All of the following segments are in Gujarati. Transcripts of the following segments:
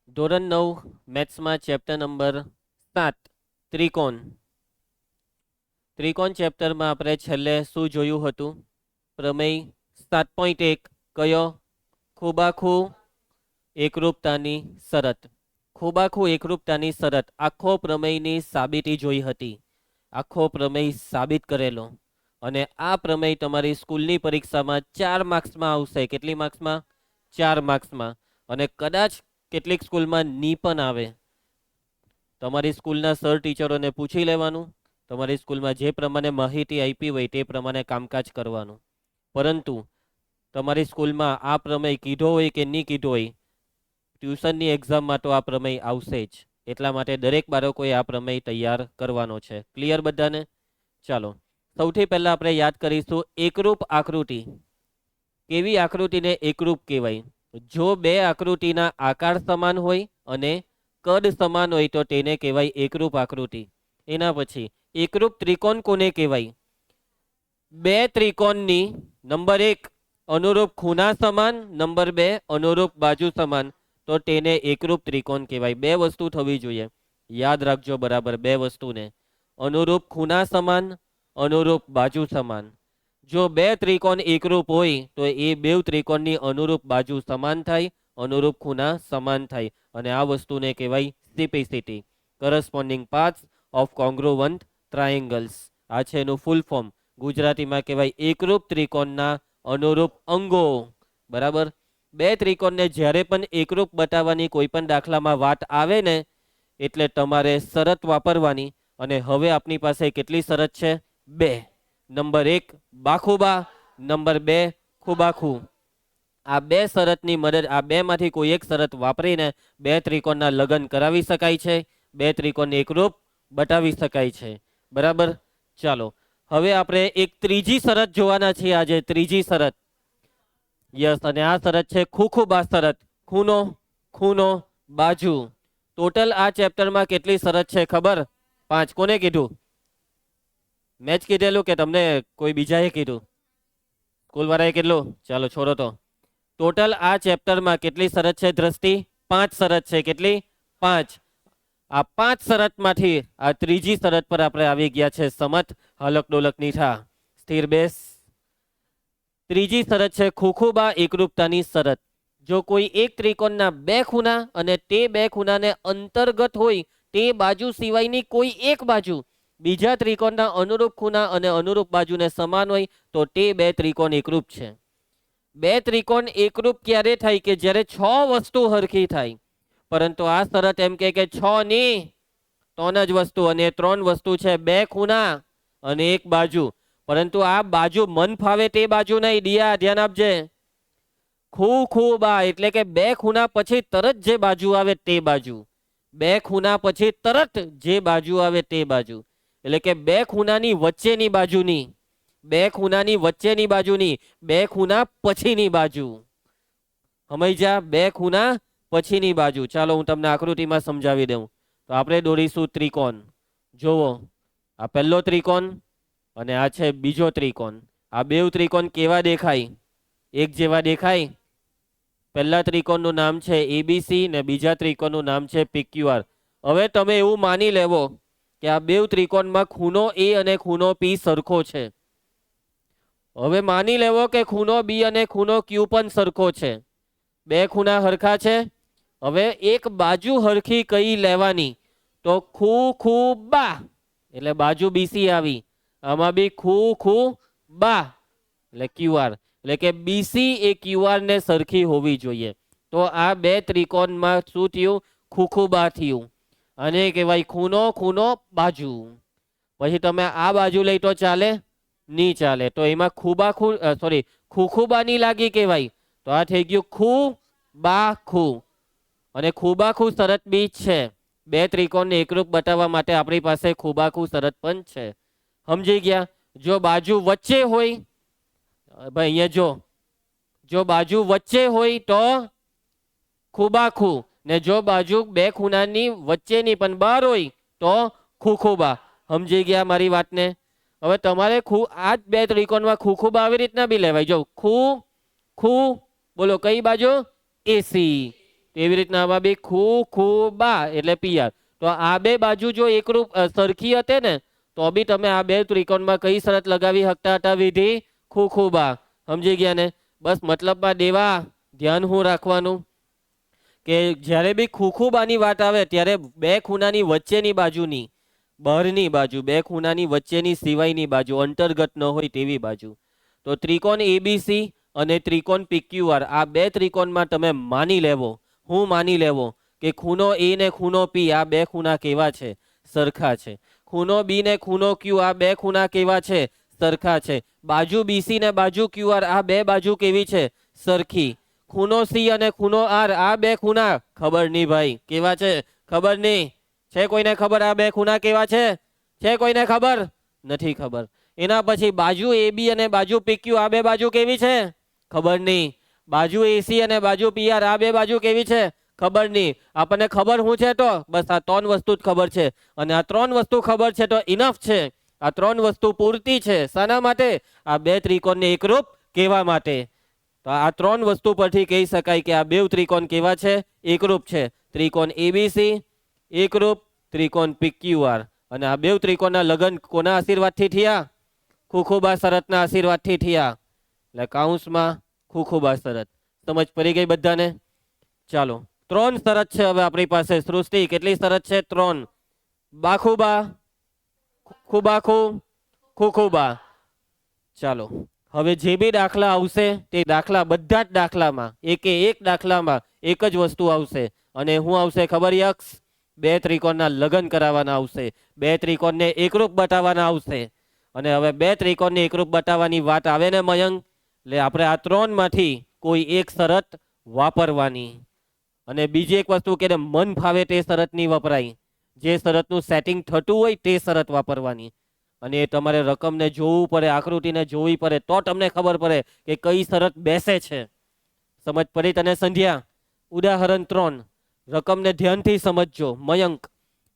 ધોરણ 9 મેથ્સમાં ચેપ્ટર નંબર 7 ત્રિકોણ. ત્રિકોણ ચેપ્ટરમાં આપણે છેલ્લે શું જોયું હતું? પ્રમેય 7.1 કયો? ખૂબાખૂ એકરૂપતાની શરત. ખૂબાખૂ એકરૂપતાની શરત આખો પ્રમેયની સાબિતી જોઈ હતી. આખો પ્રમેય સાબિત કરેલો અને આ પ્રમેય તમારી સ્કૂલની પરીક્ષામાં 4 માર્ક્સમાં આવશે. કેટલી માર્ક્સમાં? 4 માર્ક્સમાં. અને કદાચ કેટલીક સ્કૂલમાં ની પણ આવે. તમારી સ્કૂલના સર ટીચરોને પૂછી લેવાનું, તમારી સ્કૂલમાં જે પ્રમાણે માહિતી આપી હોય તે પ્રમાણે કામકાજ કરવાનું. પરંતુ તમારી સ્કૂલમાં આ પ્રમેય કીધો હોય કે નહીં કીધો હોય, ટ્યુશનની એક્ઝામમાં તો આ પ્રમેય આવશે જ. એટલા માટે દરેક બાળકોએ આ પ્રમેય તૈયાર કરવાનો છે. ક્લિયર બધાને? ચાલો, સૌથી પહેલા આપણે યાદ કરીશું એકરૂપ આકૃતિ. કેવી આકૃતિને એકરૂપ કહેવાય? જો બે આકૃતિના આકાર સમાન હોય અને કદ સમાન હોય તો તેને કહેવાય એકરૂપ આકૃતિ. એના પછી એકરૂપ ત્રિકોણ કોને કહેવાય? બે ત્રિકોણની નંબર 1 અનુરૂપ ખૂણા સમાન, નંબર 2 અનુરૂપ બાજુ સમાન, તો તેને એકરૂપ ત્રિકોણ કહેવાય. બે વસ્તુ થવી જોઈએ, યાદ રાખજો બરાબર. બે વસ્તુને અનુરૂપ ખૂણા સમાન, અનુરૂપ બાજુ સમાન. જો બે ત્રિકોણ એકરૂપ હોય તો એ બે ત્રિકોણની અનુરૂપ બાજુ સમાન થાય, અનુરૂપ ખૂણા સમાન થાય, અને આ વસ્તુને કહેવાય સિપિસિટી, કરસ્પોન્ડિંગ પાર્ટ્સ ઓફ કોંગ્રુઅન્ટ ટ્રાયેંગલ્સ. આ છે એનું ફૂલ ફોર્મ. ગુજરાતીમાં કહેવાય એકરૂપ ત્રિકોણના અનુરૂપ અંગો. બરાબર. બે ત્રિકોણને જ્યારે પણ એકરૂપ બતાવવાની કોઈ પણ દાખલામાં વાત આવે ને, એટલે તમારે શરત વાપરવાની. અને હવે આપણી પાસે કેટલી શરત છે? 2. નંબર 1 બાખુબા, નંબર 2 ખૂબાખૂ. આ બે શરતની મદદ, આ બે માંથી કોઈ એક શરત વાપરીને બે ત્રિકોણના લગ્ન કરાવી શકાય છે, બે ત્રિકોણ એકરૂપ બતાવી શકાય છે. બરાબર. ચાલો, હવે આપણે એક ત્રીજી શરત જોવાના છીએ આજે. ત્રીજી શરત, યસ, અને આ શરત છે ખૂખુબા શરત. ખૂનો, ખૂનો, બાજુ. ટોટલ આ ચેપ્ટરમાં કેટલી શરત છે ખબર? 5. કોને કીધું? મેં જ કીધેલું કે તમને કોઈ બીજાએ કીધું? સ્કૂલવાળાએ કેટલું? ચાલો છોડો તો. ટોટલ આ ચેપ્ટરમાં કેટલી શરત છે દ્રષ્ટિ? 5 શરત છે. કેટલી? 5. આ 5 શરતમાંથી આ ત્રીજી શરત પર આપણે આવી ગયા છે. સમત હલક ડોલકની થા, સ્થિર બેસ. ત્રીજી શરત છે ખૂખુબા એકરૂપતાની શરત. જો કોઈ એક ત્રિકોણના બે ખૂણા અને તે બે ખૂણાને અંતર્ગત હોય તે બાજુ સિવાયની કોઈ એક બાજુ બીજા ત્રિકોણના અનુરૂપ ખૂણા અને અનુરૂપ બાજુને સમાન હોય તો તે બે ત્રિકોણ એકરૂપ છે. બે ત્રિકોણ એકરૂપ ક્યારે થાય? કે જ્યારે 6 વસ્તુ હરખી થાય. પરંતુ આ શરત એમ કે 6 ની 3 જ વસ્તુ, અને 3 વસ્તુ છે 2 ખૂણા અને 1 બાજુ. પરંતુ આ બાજુ મન ફાવે તે બાજુ નહીં. દિયા ધ્યાન આપજે. ખૂખુબા એટલે કે બે ખૂણા પછી તરત જે બાજુ આવે તે બાજુ. બે ખૂણા પછી તરત જે બાજુ આવે તે બાજુ. એટલે કે બે ખૂણાની વચ્ચેની બાજુની, બે ખૂણાની વચ્ચેની બાજુની, બે ખૂણા પછીની બાજુ. સમજ્યા? બે ખૂણા પછીની બાજુ. ચાલો હું તમને આકૃતિમાં સમજાવી દઉં. તો આપણે દોરીશું ત્રિકોણ. જોવો, આ પહેલો ત્રિકોણ અને આ છે બીજો ત્રિકોણ. આ બે ત્રિકોણ કેવા દેખાય? એક જેવા દેખાય? પહેલા ત્રિકોણનું નામ છે એબીસી ને બીજા ત્રિકોણનું નામ છે પીક્યુઆર. હવે તમે એવું માની લેવો કે આ બે ત્રિકોણમાં ખૂણો એ અને ખૂણો પી સરખો છે. હવે માની લેવો કે ખૂણો બી અને ખૂણો ક્યુ પણ સરખો છે. બે ખૂણા હરખા છે. હવે એક બાજુ હરખી કઈ લેવાની? તો ખૂખુબા એટલે બાજુ બીસી આવી. આમાં બી ખૂખુબા એટલે ક્યુઆર. એટલે કે બીસી એ ક્યુઆર ને સરખી હોવી જોઈએ. તો આ બે ત્રિકોણમાં શું થયું? ખૂખુબા થયું. અને કહેવાય ખૂણો, ખૂણો, બાજુ. પછી તમે આ બાજુ લઈ તો ચાલે? નહીં ચાલે. તો એમાં ખૂખુબા નહીં લાગી કહેવાય. તો આ થઈ ગયું ખૂબાખૂ. અને ખૂબાખૂ શરત બી છે. બે ત્રિકોણને એકરૂપ બતાવવા માટે આપણી પાસે ખૂબાખૂ શરત પણ છે. સમજી ગયા? જો બાજુ વચ્ચે હોય, ભાઈ અહીંયા જો બાજુ વચ્ચે હોય તો ખૂબાખૂ, ને જો બાજુ બે ખૂણાની વચ્ચેની પણ બહાર હોય તો ખૂખુબા. સમજી ગયા મારી વાતને? હવે તમારે આ જ બે ત્રિકોણમાં ખૂખુબા આવી રીતના બી લેવાય. જો ખૂ, બોલો કઈ બાજુ? એસી. એવી રીતના આમાં બી ખૂબા એટલે પીઆર. તો આ બે બાજુ જો એકરૂપ સરખી હતે ને તો બી તમે આ બે ત્રિકોણમાં કઈ શરત લગાવી શકતા હતા? વિધિ ખૂબા. સમજી ગયા ને? બસ મતલબમાં દેવા ધ્યાન હું રાખવાનું કે જ્યારે બી ખૂબાની વાત આવે ત્યારે બે ખૂણાની વચ્ચેની બાજુની, બહારની બાજુ, બે ખૂણાની વચ્ચેની સિવાયની બાજુ, અંતર્ગત ન હોય તેવી બાજુ. તો ત્રિકોણ એબીસી અને ત્રિકોણ પીક્યુઆર, આ બે ત્રિકોણમાં તમે માની લેવો, હું માની લેવો કે ખૂણો એ ને ખૂણો પી આ બે ખૂણા કેવા છે? સરખા છે. ખૂણો બી ને ખૂણો ક્યુ આ બે ખૂણા કેવા છે? સરખા છે. બાજુ બીસી ને બાજુ ક્યુઆર આ બે બાજુ કેવી છે? સરખી. ખૂણો સી અને ખૂણો આર આ બે ખૂણા ખબર નહીં ભાઈ કેવા છે? ખબર નહીં. છે કોઈને ખબર આ બે ખૂણા કેવા છે? છે કોઈને ખબર? નથી ખબર. એના પછી બાજુ એબી અને બાજુ પીક્યુ આ બે બાજુ કેવી છે? ખબર નહીં. બાજુ એસી અને બાજુ પીઆર આ બે બાજુ કેવી છે? ખબર નહીં. આપણને ખબર શું છે? તો બસ આ ત્રણ વસ્તુ જ ખબર છે. અને આ ત્રણ વસ્તુ ખબર છે તો ઇનફ છે. આ ત્રણ વસ્તુ પૂરતી છે. શાના માટે? આ બે ત્રિકોણને એકરૂપ કહેવા માટે. તો આ ત્રણ વસ્તુ પરથી કહી શકાય કે આ બે ત્રિકોણ કેવા છે? એકરૂપ છે. ત્રિકોણ એબીસી એકરૂપ, ત્રિકોણ પીક્યુઆર. અને આ બે ત્રિકોણના લગ્ન કોના આશીર્વાદથી થયા? ખૂબા શરતના આશીર્વાદથી થયા. એટલે કાઉન્સમાં ખૂબા શરત. સમજ પડી ગઈ બધાને? ચાલો, ત્રણ શરત છે હવે આપણી પાસે. સૃષ્ટિ કેટલી શરત છે? ત્રણ. બાખુબા, ખૂબાખુ, ખૂબા. ચાલો, હવે જે બી દાખલા આવશે તે દાખલા બધા જ દાખલામાં એક દાખલામાં એક જ વસ્તુ આવશે. અને શું આવશે ખબર? યક્ષ બે ત્રિકોણના લગ્ન કરાવવાના આવશે. બે ત્રિકોણને એકરૂપ બતાવવાના આવશે. અને હવે બે ત્રિકોણને એકરૂપ બતાવવાની વાત આવે ને મયંક, એટલે આપણે આ ત્રણમાંથી કોઈ એક શરત વાપરવાની. અને બીજી એક વસ્તુ કે મન ફાવે તે શરત નહીં વપરાય. જે શરતનું સેટિંગ થતું હોય તે શરત વાપરવાની. અને એ તમારે રકમને જોવું પડે, આકૃતિને જોવી પડે તો તમને ખબર પડે કે કઈ શરત બેસે છે. સમજ પડી તને સંધ્યા? ઉદાહરણ 3, રકમને ધ્યાનથી સમજજો. મયંક,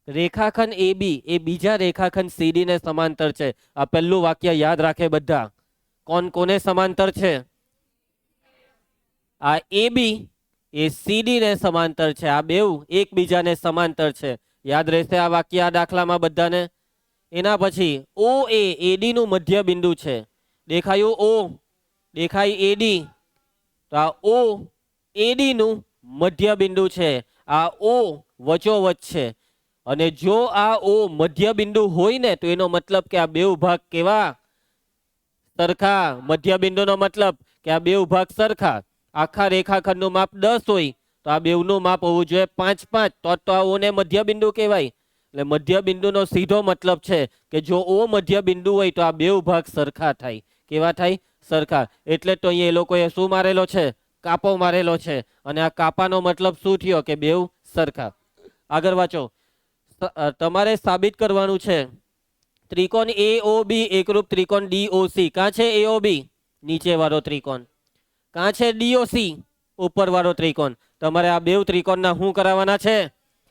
રેખાખંડ એબી એ બીજા રેખાખંડ સીડી ને સમાંતર છે. આ પહેલું વાક્ય યાદ રાખે બધા. કોણ કોને સમાંતર છે? આ એબી એ સીડી ને સમાંતર છે. આ બેઉ એકબીજાને સમાંતર છે. યાદ રહેશે આ વાક્ય આ દાખલામાં બધાને? એના પછી ઓ એ એડી નું મધ્ય બિંદુ છે. દેખાયું? ઓ દેખાય એડી. તો આ ઓ એડી નું મધ્ય બિંદુ છે. આ ઓ વચ્ચોવચ્ચ છે. અને જો આ ઓ મધ્ય બિંદુ હોય ને તો એનો મતલબ કે આ બે ભાગ કેવા? સરખા. મધ્ય બિંદુનો મતલબ કે આ બે ભાગ સરખા. આખા રેખાખંડનું માપ 10 હોય તો આ બેવનું માપ હોવું જોઈએ 5-5. તો આ ઓ ને મધ્ય બિંદુ કહેવાય. એટલે મધ્ય બિંદુનો સીધો મતલબ છે કે જો ઓ મધ્ય બિંદુ હોય તો આ બે ભાગ સરખા થાય. કેવા થાય? સરખા. એટલે તો અહીંયા એ લોકોએ શું મારેલો છે? કાપો મારેલો છે. અને આ કાપાનો મતલબ શું થયો? કે બેવ સરખા. આગળ વાંચો. તમારે સાબિત કરવાનું છે ત્રિકોણ એઓબી એકરૂપ ત્રિકોણ ડીઓસી. કાં છે એઓબી? નીચે વાળો ત્રિકોણ. કાં છે ડીઓસી? ઉપર વાળો ત્રિકોણ. તમારે આ બે ત્રિકોણના શું કરાવવાના છે?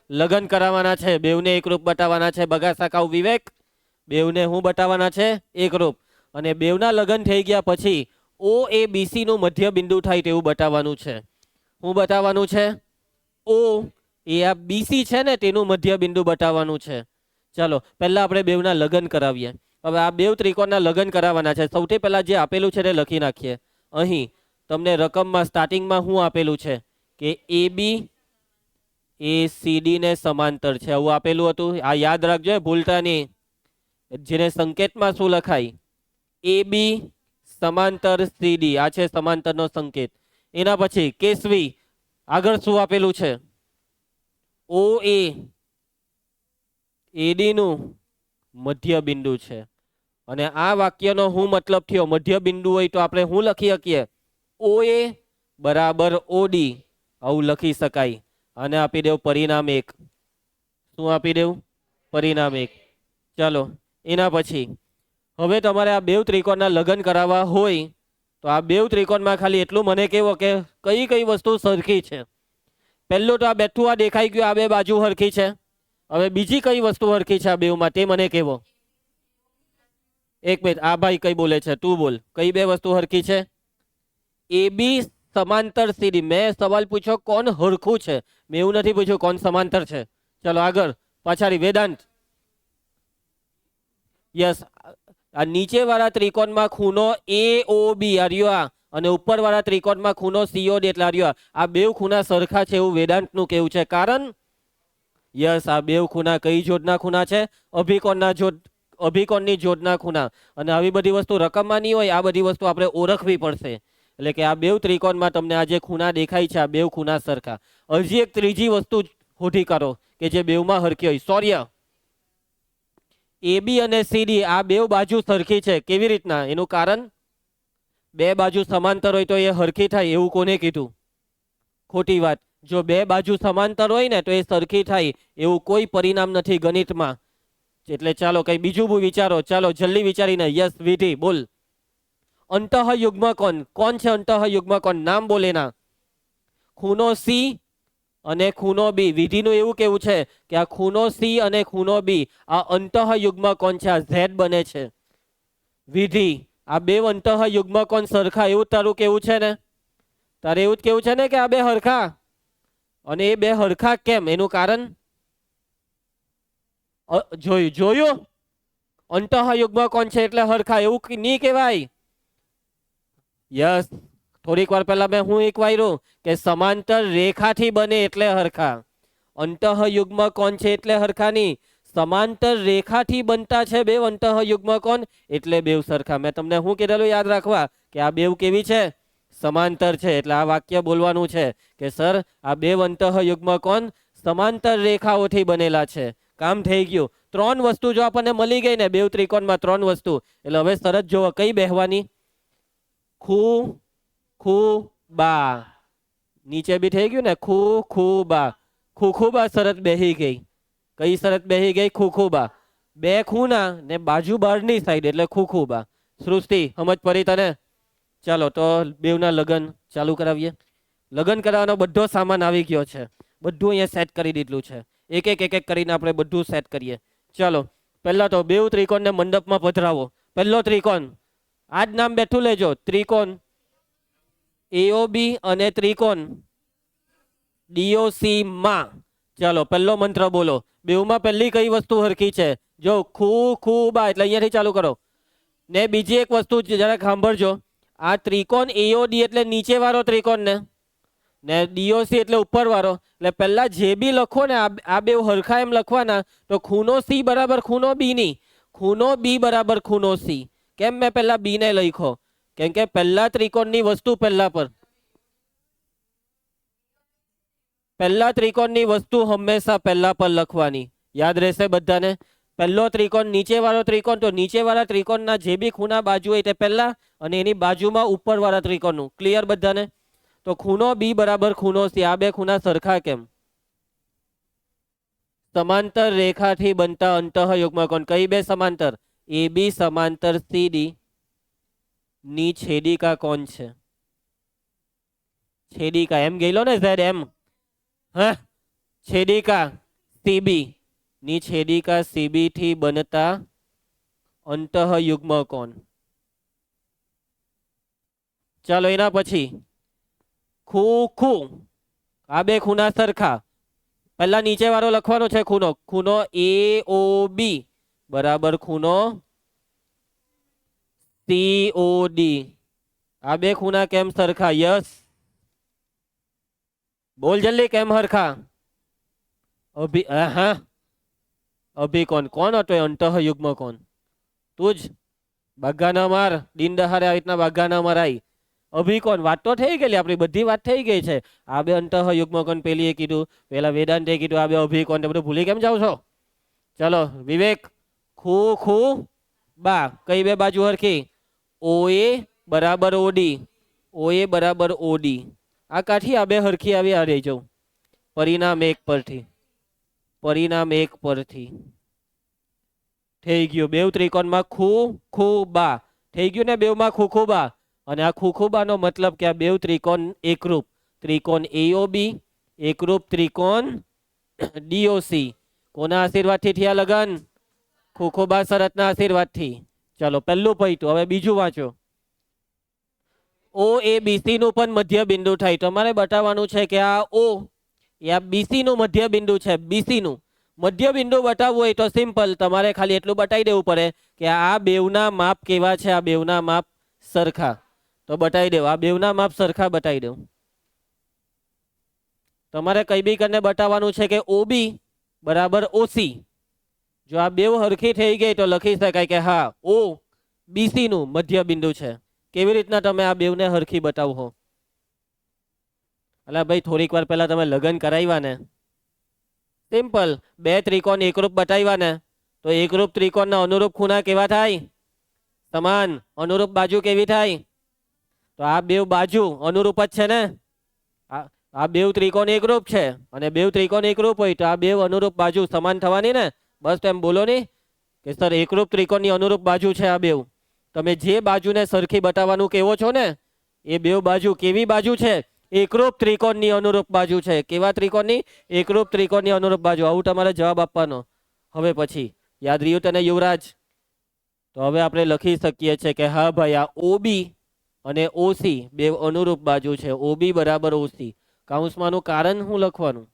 લગ્ન કરાવવાના છે. બેવને એકરૂપ બતાવવાના છે. બગાસા કાઉ વિવેક, બેવને શું બતાવવાના છે? એકરૂપ. અને બેવના લગ્ન થઈ ગયા પછી ઓ એ બીસી નું મધ્ય બિંદુ થાય તેવું બતાવવાનું છે. શું બતાવવાનું છે? ઓ એ આ બીસી છે ને તેનું મધ્ય બિંદુ બતાવવાનું છે. ચાલો પહેલા આપણે બેવના લગ્ન કરાવીએ. હવે આ બે ત્રિકોણના લગ્ન કરાવવાના છે. સૌથી પહેલા જે આપેલું છે તે લખી નાખીએ. અહીં તમને રકમમાં સ્ટાર્ટિંગમાં શું આપેલું છે? કે એબી એ સીડી ને સમાંતર છે. આવું આપેલું હતું. આ યાદ રાખજો, ભૂલતા નહીં. જેને સંકેતમાં શું લખાય? એબી સમાંતર સીડી. આ છે સમાંતરનો સંકેત. એના પછી કેસવી આગળ શું આપેલું છે? ઓ એ એડી નું મધ્ય બિંદુ છે. અને આ વાક્યનો શું મતલબ થયો? મધ્ય બિંદુ હોય તો આપણે શું લખી શકીએ? ઓ એ બરાબર ઓડી. આવું લખી શકાય. અને આપી દેવું પરિણામ 1. શું આપી દેવું? પરિણામ 1. ચાલો એના પછી હવે તમારે આ બે ત્રિકોણના લગ્ન કરાવવા હોય તો આ બે ત્રિકોણમાં ખાલી એટલું મને કહેવો કે કઈ કઈ વસ્તુ સરખી છે. પહેલું તો આ બેઠું આ દેખાઈ ગયું, આ બે બાજુ હરખી છે. હવે બીજી કઈ વસ્તુ હરખી છે આ બેઉમાં તે મને કહેવો. એક મિનિટ, આ ભાઈ કઈ બોલે છે? તું બોલ. કઈ બે વસ્તુ હરખી છે? એબી સમાંતર સીડી. મેં સવાલ પૂછ્યો કોણ હરખું છે, મેં એવું નથી પૂછ્યું કોણ સમાંતર છે. ચલો આગળ પાછાડી વેદાંત. યસ, આ નીચે વાળા ત્રિકોણમાં ખૂણો AOB આર્યો અને ઉપર વાળા ત્રિકોણમાં ખૂણો COD એટલે આર્યો. આ બેવ ખૂણા સરખા છે એવું વેદાંતનું કેવું છે. કારણ યસ, આ બેવ ખૂણા કઈ જોડના ખૂણા છે? અભિકોણની જોડના ખૂણા. અને આવી બધી વસ્તુ રકમમાં નહીં હોય, આ બધી વસ્તુ આપણે ઓળખવી પડશે. એટલે કે આ બેવ ત્રિકોણમાં તમને આ જે ખૂણા દેખાય છે, આ બેવ ખૂણા સરખા. હજી એક ત્રીજી વસ્તુ શોધી કાઢો કે જે બેવમાં હરખી હોય. સૌર્ય, AB અને CD આ બેવ બાજુ સરખી છે. કેવી રીતના? એનું કારણ, બે બાજુ સમાંતર હોય તો એ હરખી થાય એવું કોને કીધું? ખોટી વાત. જો બે બાજુ સમાંતર હોય ને તો એ સરખી થાય એવું કોઈ પરિણામ નથી ગણિતમાં. એટલે ચાલો કઈ બીજું વિચારો. ચાલો જલ્દી વિચારીને. યસ વિધિ બોલ. અંતઃયુગ્મ કોણ. કોણ છે અંતઃયુગ્મ? નામ બોલે ના. ખૂણો C અને ખૂણો B. વિધિનું એવું કેવું છે કે આ ખૂણો C અને ખૂણો B આ અંતઃયુગ્મ કોણ છે, આ Z બને છે. વિધિ, આ બે અંતઃયુગ્મ કોણ સરખા એવું તારું કેવું છે ને? તારે એવું જ કેવું છે ને કે આ બે હરખા? અને એ બે હરખા કેમ? એનું કારણ જોયું. અંતઃયુગ્મ કોણ છે એટલે હરખા એવું નહીં કહેવાય. યસ, થોડીક વાર પહેલા મેં હું એક વાયરું કે સમાંતર રેખાથી બને એટલે હરખા. અંતઃયુગ્મ કોણ છે એટલે હરખા નહીં, સમાંતર રેખાથી બનતા છે બે અંતઃયુગ્મ કોણ એટલે બેવ સરખા. મેં તમને શું કીધેલું યાદ રાખવા કે આ બેવ કેવી છે? સમાંતર છે. એટલે આ વાક્ય બોલવાનું છે કે સર આ બે અંતઃયુગ્મ કોણ સમાંતર રેખાઓથી બનેલા છે. કામ થઈ ગયું. ત્રણ વસ્તુ જો આપણને મળી ગઈ ને બેવ ત્રિકોણમાં, ત્રણ વસ્તુ, એટલે હવે શરત જોવો કઈ બેહવાની? ખૂ ખૂ બા. નીચે બી થઈ ગયું ને ખૂ ખૂ બા. ખૂ બા શરત બેહી ગઈ. કઈ શરત બેહી ગઈ? ખૂ બા. બે ખૂણા ને બાજુ બહારની સાઈડ એટલે ખૂ બા. સૃષ્ટિ સમજ પડી તને? ચાલો તો બેવના લગ્ન ચાલુ કરાવીએ. લગ્ન કરાવવાનો બધો સામાન આવી ગયો છે, બધું અહીંયા સેટ કરી દીધું છે. એક એક કરીને આપણે બધું સેટ કરીએ. ચાલો પહેલા તો બેવ ત્રિકોણને મંડપમાં પધરાવો. પહેલો ત્રિકોણ, આ જ નામ બેઠું લેજો. ત્રિકોણ AOB અને ત્રિકોણ DOC માં. ચાલો પહેલો મંત્ર બોલો. બેવમાં પહેલી કઈ વસ્તુ હરખી છે? જો ખૂ બા એટલે અહીંયાથી ચાલુ કરો. ને બીજી એક વસ્તુ જરાક સાંભળજો. આ ત્રિકોણ AOD એટલે નીચે વાળો ત્રિકોણ ને DOC એટલે ઉપર વાળો. એટલે પહેલા જે બી લખો ને આ બે હરખા એમ લખવાના. તો ખૂણો C બરાબર ખૂણો B ની, ખૂણો B બરાબર ખૂણો C. કેમ મેં પહેલા B ને લખ્યો? કેમ કે પહેલા ત્રિકોણની વસ્તુ પહેલા ત્રિકોણની વસ્તુ હંમેશા પહેલા પર લખવાની. યાદ રહેશે બધાને? પહેલો ત્રિકોણ નીચે વાળો ત્રિકોણ, તો નીચે વાળા ત્રિકોણના જે બી ખૂણા બાજુ હોય તે પહેલા, અને એની બાજુમાં ઉપર વાળા ત્રિકોણનું. ક્લિયર બધાને? તો ખૂણો B બરાબર ખૂણો C. આ બે ખૂણા સરખા કેમ? સમાંતર રેખાથી બનતા અંતઃયુગ્મ કોણ. કઈ બે સમાંતર? AB સમાંતર CD ની છેદિકા કોણ છે? છેદિકા એમ ગયેલો ને Z એમ. હા, છેદિકા CB ની છેદિકા CB થી બનતા અંતઃયુગ્મ કોણ. ચાલો એના પછી ખૂ. આ બે ખૂણા સરખા. પહેલા નીચે વાળો લખવાનો છે ખૂણો. ખૂણો AOB બરાબર ખૂણો COD. આ બે ખૂણા કેમ સરખા? યસ બોલ જલ્દી, કેમ હરખા? અભિકોણ. કોણ હતો એ અંતઃયુગ્મ કોણ? તું જ. બાગા ના માર, દિન દહાડે આવી રીતના બાગા ના મરાય. અભિકોણ. વાત તો થઈ ગયેલી, આપણી બધી વાત થઈ ગઈ છે. આ બે અંતઃયુગ્મ કોણ પેલી એ કીધું, પેલા વેદાંતે કીધું. આ બે અભિકોણ બધું ભૂલી કેમ જાવ છો? ચલો વિવેક, ખૂ બા. કઈ બે બાજુ હરખી? OA બરાબર OD. OA બરાબર OD. આ કાઠી આ બે હરખી આવી આ રહી જાઉં. પરિણામ એક પરથી થઈ ગયું. બેવ ત્રિકોણમાં ખૂ બા થઈ ગયું ને, બેવમાં ખૂ બા. અને આ ખૂ બાનો મતલબ કે આ બેવ ત્રિકોણ એકરૂપ. ત્રિકોણ AOB એકરૂપ ત્રિકોણ DOC. કોના આશીર્વાદથી થયા લગન? ખૂ બા શરતના આશીર્વાદથી. ચાલો પહેલું પૈતું. હવે બીજું વાંચો. ઓ એ બીસી નું પણ મધ્ય બિંદુ થાય. તમારે બતાવવાનું છે કે આ ઓ એ આ બીસી નું મધ્ય બિંદુ છે. બીસી નું મધ્ય બિંદુ બતાવવું હોય તો સિમ્પલ તમારે ખાલી એટલું બતાવી દેવું પડે કે આ બેવના માપ કેવા છે, આ બેવના માપ સરખા. તો બતાવી દેવું, આ બેવના માપ સરખા બતાવી દેવું. તમારે કઈ બી કરીને બતાવવાનું છે કે ઓબી બરાબર ઓસી. જો આ બેવ હરખી થઈ ગઈ તો લખી શકાય કે હા ઓ બીસી નું મધ્ય બિંદુ છે. કેવી રીતના તમે આ બેવને હરખી બતાવો? એટલે ભાઈ થોડીક વાર પહેલા તમે લગ્ન કરાવ્યા ને, સિમ્પલ બે ત્રિકોણ એકરૂપ બતાવ્યા ને, તો એકરૂપ ત્રિકોણના અનુરૂપ ખૂણા કેવા થાય? સમાન. અનુરૂપ બાજુ કેવી થાય? તો આ બેવ બાજુ અનુરૂપ જ છે ને. આ બેવ ત્રિકોણ એકરૂપ છે અને બેવ ત્રિકોણ એકરૂપ હોય તો આ બેવ અનુરૂપ બાજુ સમાન થવાની ને. બસ એમ બોલો નહીં કે સર એકરૂપ ત્રિકોણની અનુરૂપ બાજુ છે આ બેવ. તમે જે બાજુને સરખી બતાવવાનું કહેવો છો ને એ બેવ બાજુ કેવી બાજુ છે? એકરૂપ ત્રિકોણની અનુરૂપ બાજુ છે. કેવા ત્રિકોણની? એકરૂપ ત્રિકોણની અનુરૂપ બાજુ. આવું તમારે જવાબ આપવાનો. હવે પછી યાદ રહ્યું તને યુવરાજ? તો હવે આપણે લખી શકીએ છીએ કે હા ભાઈ આ ઓબી અને ઓસી બે અનુરૂપ બાજુ છે. ઓબી બરાબર ઓસી. કાઉન્સમાંનું કારણ શું લખવાનું?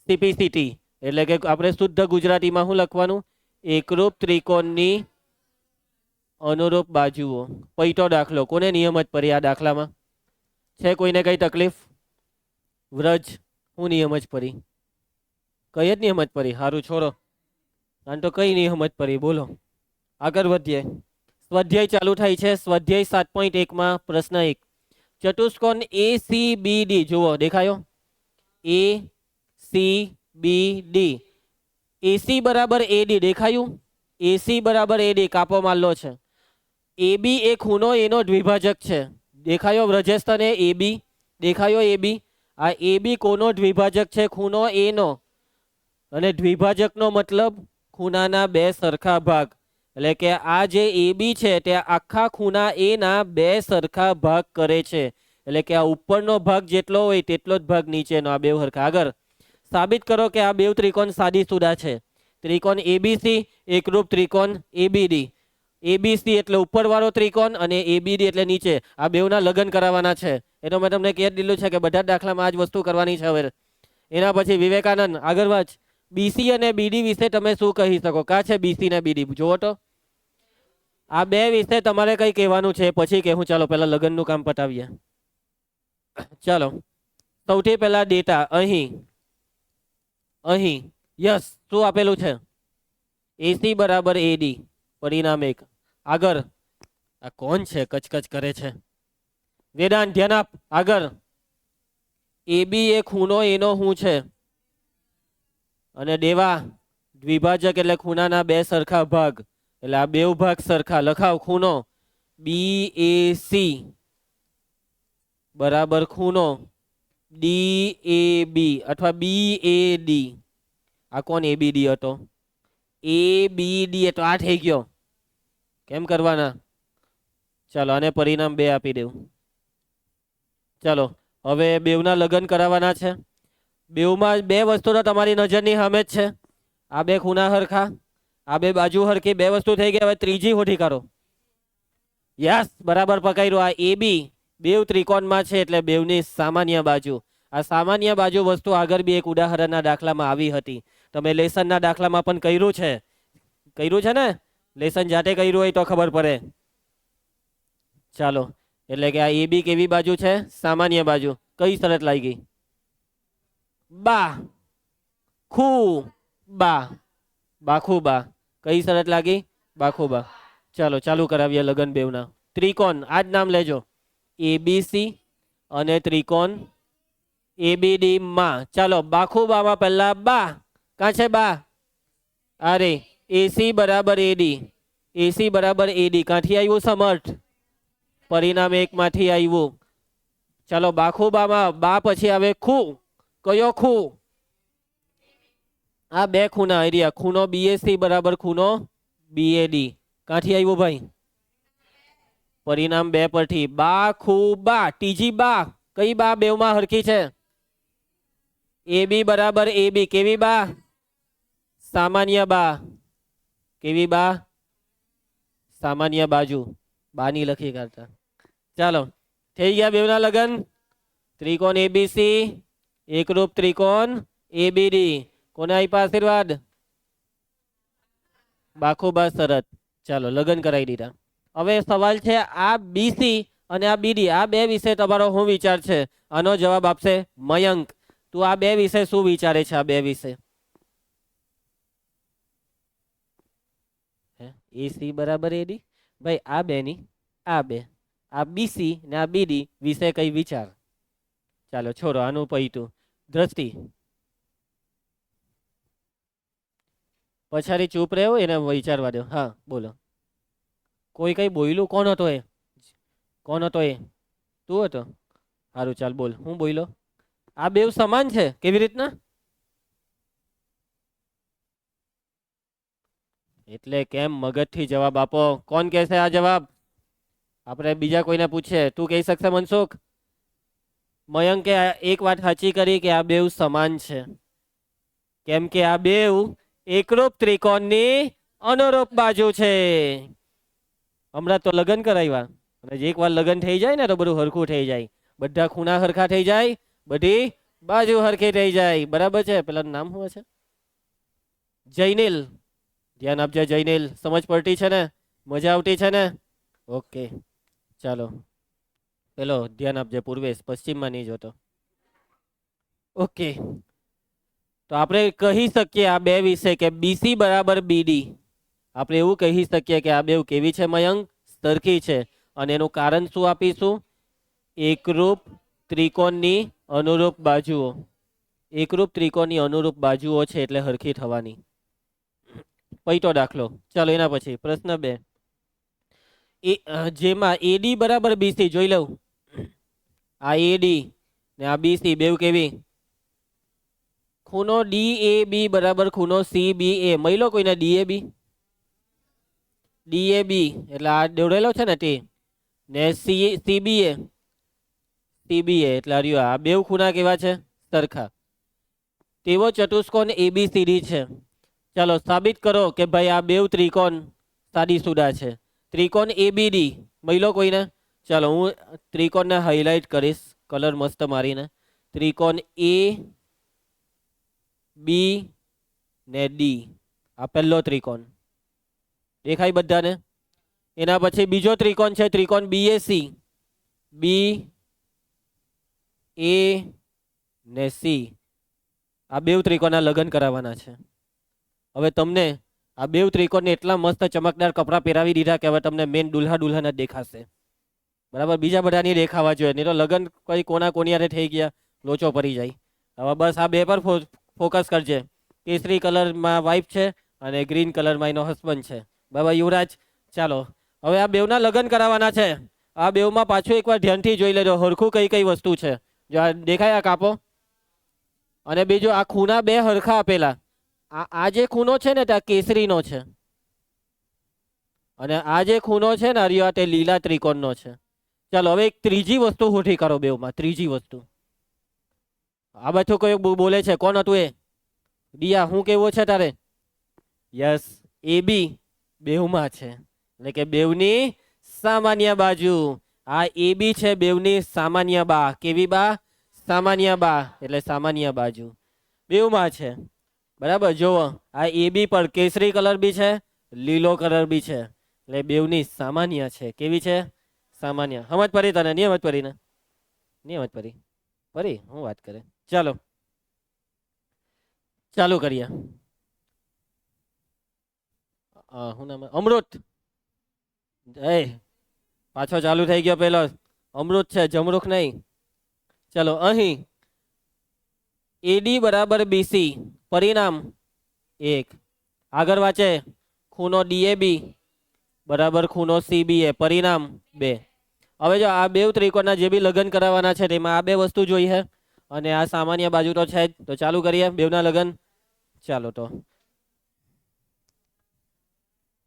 સીપીસીટી એટલે કે આપણે શુદ્ધ ગુજરાતીમાં શું લખવાનું? એકરૂપ ત્રિકોણની અનુરૂપ બાજુઓ. પૈટો દાખલો કોને નિયમ જ પડી આ દાખલામાં? છે કોઈને કઈ તકલીફ? વ્રજ હું નિયમ જ પડી? કઈ જ નિયમ જ પડી? સારું છોડો, આમ તો કઈ નિયમ જ પડી બોલો. આગળ વધીએ. સ્વાધ્યાય ચાલુ થાય છે. સ્વાધ્યાય 7.1 માં પ્રશ્ન 1. ચતુષ્કોણ એ સી બી ડી જુઓ, દેખાયો? A C B D. એસી બરાબર એડી દેખાયું? એસી બરાબર એડી કાપો મારલો છે. એબી એ ખૂણો એનો દ્વિભાજક છે. દેખાયો વ્રજેશ તને? એબી દેખાયો? એબી આ એબી કોનો દ્વિભાજક છે? ખૂણો એનો. અને દ્વિભાજકનો મતલબ ખૂણાના બે સરખા ભાગ. એટલે કે આ જે એબી છે તે આખા ખૂણા એના બે સરખા ભાગ કરે છે. એટલે કે આ ઉપરનો ભાગ જેટલો હોય તેટલો જ ભાગ નીચેનો. આ બે સરખા. આગળ સાબિત કરો કે આ બે ત્રિકોણ સાદી સુદા છે. ત્રિકોણ એબીસી એકરૂપ ત્રિકોણ એબીડી. એબીસી એટલે ઉપરવાળો ત્રિકોણ અને એબીડી એટલે નીચે. આ બેવના લગ્ન કરાવવાના છે. એ તો મેં તમને કહી દીધું છે કે બધા જ દાખલામાં આ જ વસ્તુ કરવાની છે. હવે એના પછી વિવેકાનંદ આગળ વાંચ. બીસી અને બીડી વિશે તમે શું કહી શકો? કા છે બીસી ને બીડી? જુઓ તો આ બે વિશે તમારે કઈ કહેવાનું છે પછી કહેવું. ચાલો પહેલા લગ્નનું કામ પતાવીએ. ચાલો સૌથી પહેલા ડેટા અહીં યસ શું આપેલું છે? એસી બરાબર એડી. પરિણામ 1. આગળ આ કોણ છે કચકચ કરે છે? વેદાંત ધ્યાન આપ. આગળ એબી એ ખૂણો એનો શું છે? અને દેવા દ્વિભાજક એટલે ખૂણાના બે સરખા ભાગ. એટલે આ બે ભાગ સરખા. લખાવ ખૂણો બી એ સી બરાબર ખૂણો ડી એ બી અથવા બી એ ડી. આ કોણ એબીડી હતો? એ બી ડી તો આ થઈ ગયો. કેમ કરવાના? ચાલો આને પરિણામ 2 આપી દેવું. ચાલો હવે બેવના લગ્ન કરાવવાના છે. બેવમાં બે વસ્તુ તો તમારી નજરની સામે જ છે. આ બે ખૂણા હરખા, આ બે બાજુ હરખી. બે વસ્તુ થઈ ગઈ. હવે ત્રીજી હોઠી કરો. યસ બરાબર પકડ્યું. આ એ બી બેવ ત્રિકોણમાં છે એટલે બેવની સામાન્ય બાજુ. આ સામાન્ય બાજુ વસ્તુ આગળ બી એક ઉદાહરણના દાખલામાં આવી હતી. તમે લેસનના દાખલામાં પણ કર્યું છે ને? લેસન જાતે કર્યું હોય તો ખબર પડે. ચાલો એટલે કે આ એ બી કેવી બાજુ છે? સામાન્ય બાજુ. કઈ શરત લાગી? બા ખુ બા. બાખુ બા. કઈ શરત લાગી? બાખુ બા. ચાલો ચાલુ કરાવીએ લગન બેવના. ત્રિકોણ આ જ નામ લેજો. એબીસી અને ત્રિકોણ એબીડી માં. ચાલો બાખુબામાં પહેલા બા. કાં છે બા? અરે એસી બરાબર એડી. એસી બરાબર એડી કાંથી આવ્યું સમર્થ? પરિણામ 1 માંથી આવ્યું. ચાલો બાખુબામાં બા પછી આવે ખુ. કયો ખુ? આ બે ખૂણા એરિયા. ખૂણો બીએસી બરાબર ખૂણો બીએડી. કાંથી આવ્યું ભાઈ? પરિણામ 2 પરથી. બા ખુ બા. ત્રીજી બા કઈ બા બેવમાં હરખી છે? એબી બરાબર એબી. કેવી બા? સામાન્ય બા. કેવી બા? સામાન્ય બાજુ. બાની લખી કાઢતા. ચાલો થઈ ગયા બેવના લગન. ત્રિકોણ એબીસી એકરૂપ ત્રિકોણ એબીડી કોને આપ્યા આશીર્વાદ? બાખુબા શરત. ચાલો લગન કરાવી દીધા. હવે સવાલ છે આ બીસી અને આ બીડી આ બે વિશે તમારો શું વિચાર છે? આનો જવાબ આપશે મયંક. તું આ બે વિશે શું વિચારે છે? આ બે વિશે એસી બરાબર એડી. ભાઈ આ બે ની આ બે આ બીસી ને આ બીડી વિશે કઈ વિચાર? ચાલો છોડો આનું પૈતું. દ્રષ્ટિ પછાડી ચૂપ રહ્યો એને વિચારવા દો. હા બોલો. કોઈ કઈ બોયલું? કોણ હતો એ? કોણ હતો એ? તું હતો? સારું ચાલ બોલ. હું બોયલો? આ બેવ સમાન છે કેવી રીતના? એટલે કેમ? મગજથી જવાબ આપો. કોણ કહેશે આ જવાબ? આપણે બીજા કોઈને પૂછીએ. તું કહી શકશે મનસુખ? મયંકે એક વાત સાચી કરી કે આ બેવ સમાન છે. કેમ કે આ બેવ એકરૂપ ત્રિકોણની અનુરૂપ બાજુ છે. હમણાં તો લગ્ન કરાવ્યા અને એક વાર લગ્ન થઈ જાય ને તો બધું હરખું થઈ જાય. બધા ખૂણા હરખા થઈ જાય, બધી બાજુ હરખી થઈ જાય. બરાબર છે? પેલાનું નામ શું છે? જૈનિલ. ધ્યાન આપજે જૈનિલ. સમજ પડતી છે ને? મજા આવતી છે ને? ઓકે ચાલો. પેલો ધ્યાન આપજે પૂર્વેશ, પશ્ચિમમાં નહીં જોતો. ઓકે તો આપણે કહી શકીએ આ બે વિશે કે બીસી બરાબર બીડી. આપણે એવું કહી શકીએ કે આ બે કેવી છે મયંક? સરખી છે. અને એનું કારણ શું આપીશું? એકરૂપ ત્રિકોણની અનુરૂપ બાજુઓ. એકરૂપ ત્રિકોણની અનુરૂપ બાજુઓ છે એટલે હરખી થવાની. પૈતો દાખલો. ચાલો એના પછી પ્રશ્ન 2 જેમાં એડી બરાબર બીસી જોઈ લઉં. આ એડી ને આ બીસી બેવ કેવી? ખૂણો ડીએબી બરાબર ખૂણો સીબીએ. મળી કોઈને ડીએબી? ડીએબી એટલે આ દોરેલો છે ને તે. ને સીબીએ સીબીએ એટલે આ બેવ ખૂણા કેવા છે? સરખા. તેવો ચતુષ્કોણ એબીસીડી છે. ચાલો સાબિત કરો કે ભાઈ આ બેવ ત્રિકોણ સાદીસુદા છે. ત્રિકોણ એબીડી મળી કોઈને? ચાલો હું ત્રિકોણને હાઇલાઇટ કરીશ કલર મસ્ત મારીને. ત્રિકોણ એ બી ને ડી આ પહેલો ત્રિકોણ દેખાય બધાને? એના પછી બીજો ત્રિકોણ છે ત્રિકોણ બીએસી. બી એ ને સી આ બેવ ત્રિકોણના લગ્ન કરાવવાના છે. હવે તમને આ બેવ ત્રિકોણને એટલા મસ્ત ચમકદાર કપડાં પહેરાવી દીધા કે હવે તમને મેન દુલ્હા દુલ્હન જ દેખાશે. બરાબર? બીજા બધા નહીં દેખાવા જોઈએ. નહીં તો લગ્ન કઈ કોના કોનિયારે થઈ ગયા લોચો પડી જાય. હવે બસ આ બે પર ફોકસ કરજે. કેસરી કલરમાં વાઇફ છે અને ગ્રીન કલરમાં એનો હસબન્ડ છે. બાબા યુવરાજ. ચાલો હવે આ બેવના લગ્ન કરાવવાના છે. આ બેવમાં પાછું એકવાર ધ્યાનથી જોઈ લેજો હરખું કઈ કઈ વસ્તુ છે. જો આ દેખાય આ કાપો. અને બીજું આ ખૂણા બે હરખા આપેલા. આ જે ખૂણો છે ને તે કેસરીનો છે અને આ જે ખૂણો છે ને હરિયો તે લીલા ત્રિકોણનો છે. ચાલો હવે એક ત્રીજી વસ્તુ ખોટી કરો બેવમાં. ત્રીજી વસ્તુ આ બધું કોઈ બોલે છે. કોણ હતું એ? દિયા શું કેવું છે તારે? યસ એબી બેવમાં છે એટલે કે બેવની સામાન્ય બાજુ. આ એબી છે બેવની સામાન્ય બા. કેવી બા? સામાન્ય બા એટલે સામાન્ય બાજુ બેવમાં છે. બરાબર? જુઓ આ એબી પર કેસરી કલર બી છે, લીલો કલર બી છે એટલે બેવની સામાન્ય છે. કેવી છે? સામાન્ય. સમજ પડી તને? નહીં સમજ પડી ને? નહીં સમજ પડી? પડી? હું વાત કરે. ચાલો ચાલુ કરીએ. શું નામ? અમૃત. એ પાછો ચાલુ થઈ ગયો. પેલો અમૃત છે જમરૂખ નહીં. ચલો અહીં એડી બરાબર બીસી પરિણામ 1. આગળ વાંચે ખૂણો ડીએબી બરાબર ખૂણો સીબીએ પરિણામ 2. હવે જો આ બેવ ત્રિકોણના જે બી લગ્ન કરાવવાના છે તેમાં આ બે વસ્તુ જોઈ છે અને આ સામાન્ય બાજુ તો છે જ. તો ચાલુ કરીએ બેવના લગ્ન. ચાલો તો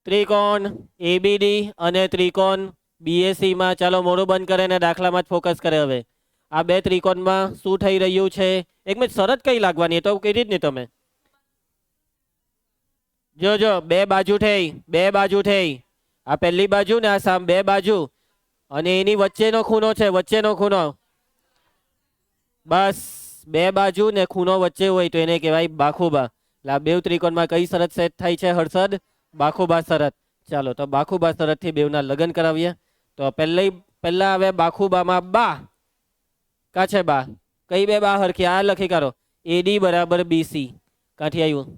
ત્રિકોણ એબીડી અને ત્રિકોણ બીએસી માં ચાલો મોઢું બંધ કરે ને દાખલામાં જ ફોકસ કરે. હવે આ બે ત્રિકોણમાં શું થઈ રહ્યું છે? એક મિનિટ શરત કઈ લાગવાની? તો કીધી જ ને તમે. જો બે બાજુ થઈ. બે બાજુ થઈ. આ પહેલી બાજુ ને આ બે બાજુ અને એની વચ્ચેનો ખૂણો છે, વચ્ચેનો ખૂણો. બસ બે બાજુ ને ખૂણો વચ્ચે હોય તો એને કહેવાય બાખુબા. એટલે આ બેવ ત્રિકોણમાં કઈ શરત સેટ થાય છે હર્ષદ? બાખુબા શરત. ચાલો તો બાખુબા શરત થી બેવના લગ્ન કરાવીએ. તો પહેલા આવે બાખુબામાં બા. કા છે બા? કઈ બે બા હરખી? આ લખી કાઢો. એડી બરાબર બીસી. કાંથી આવ્યું?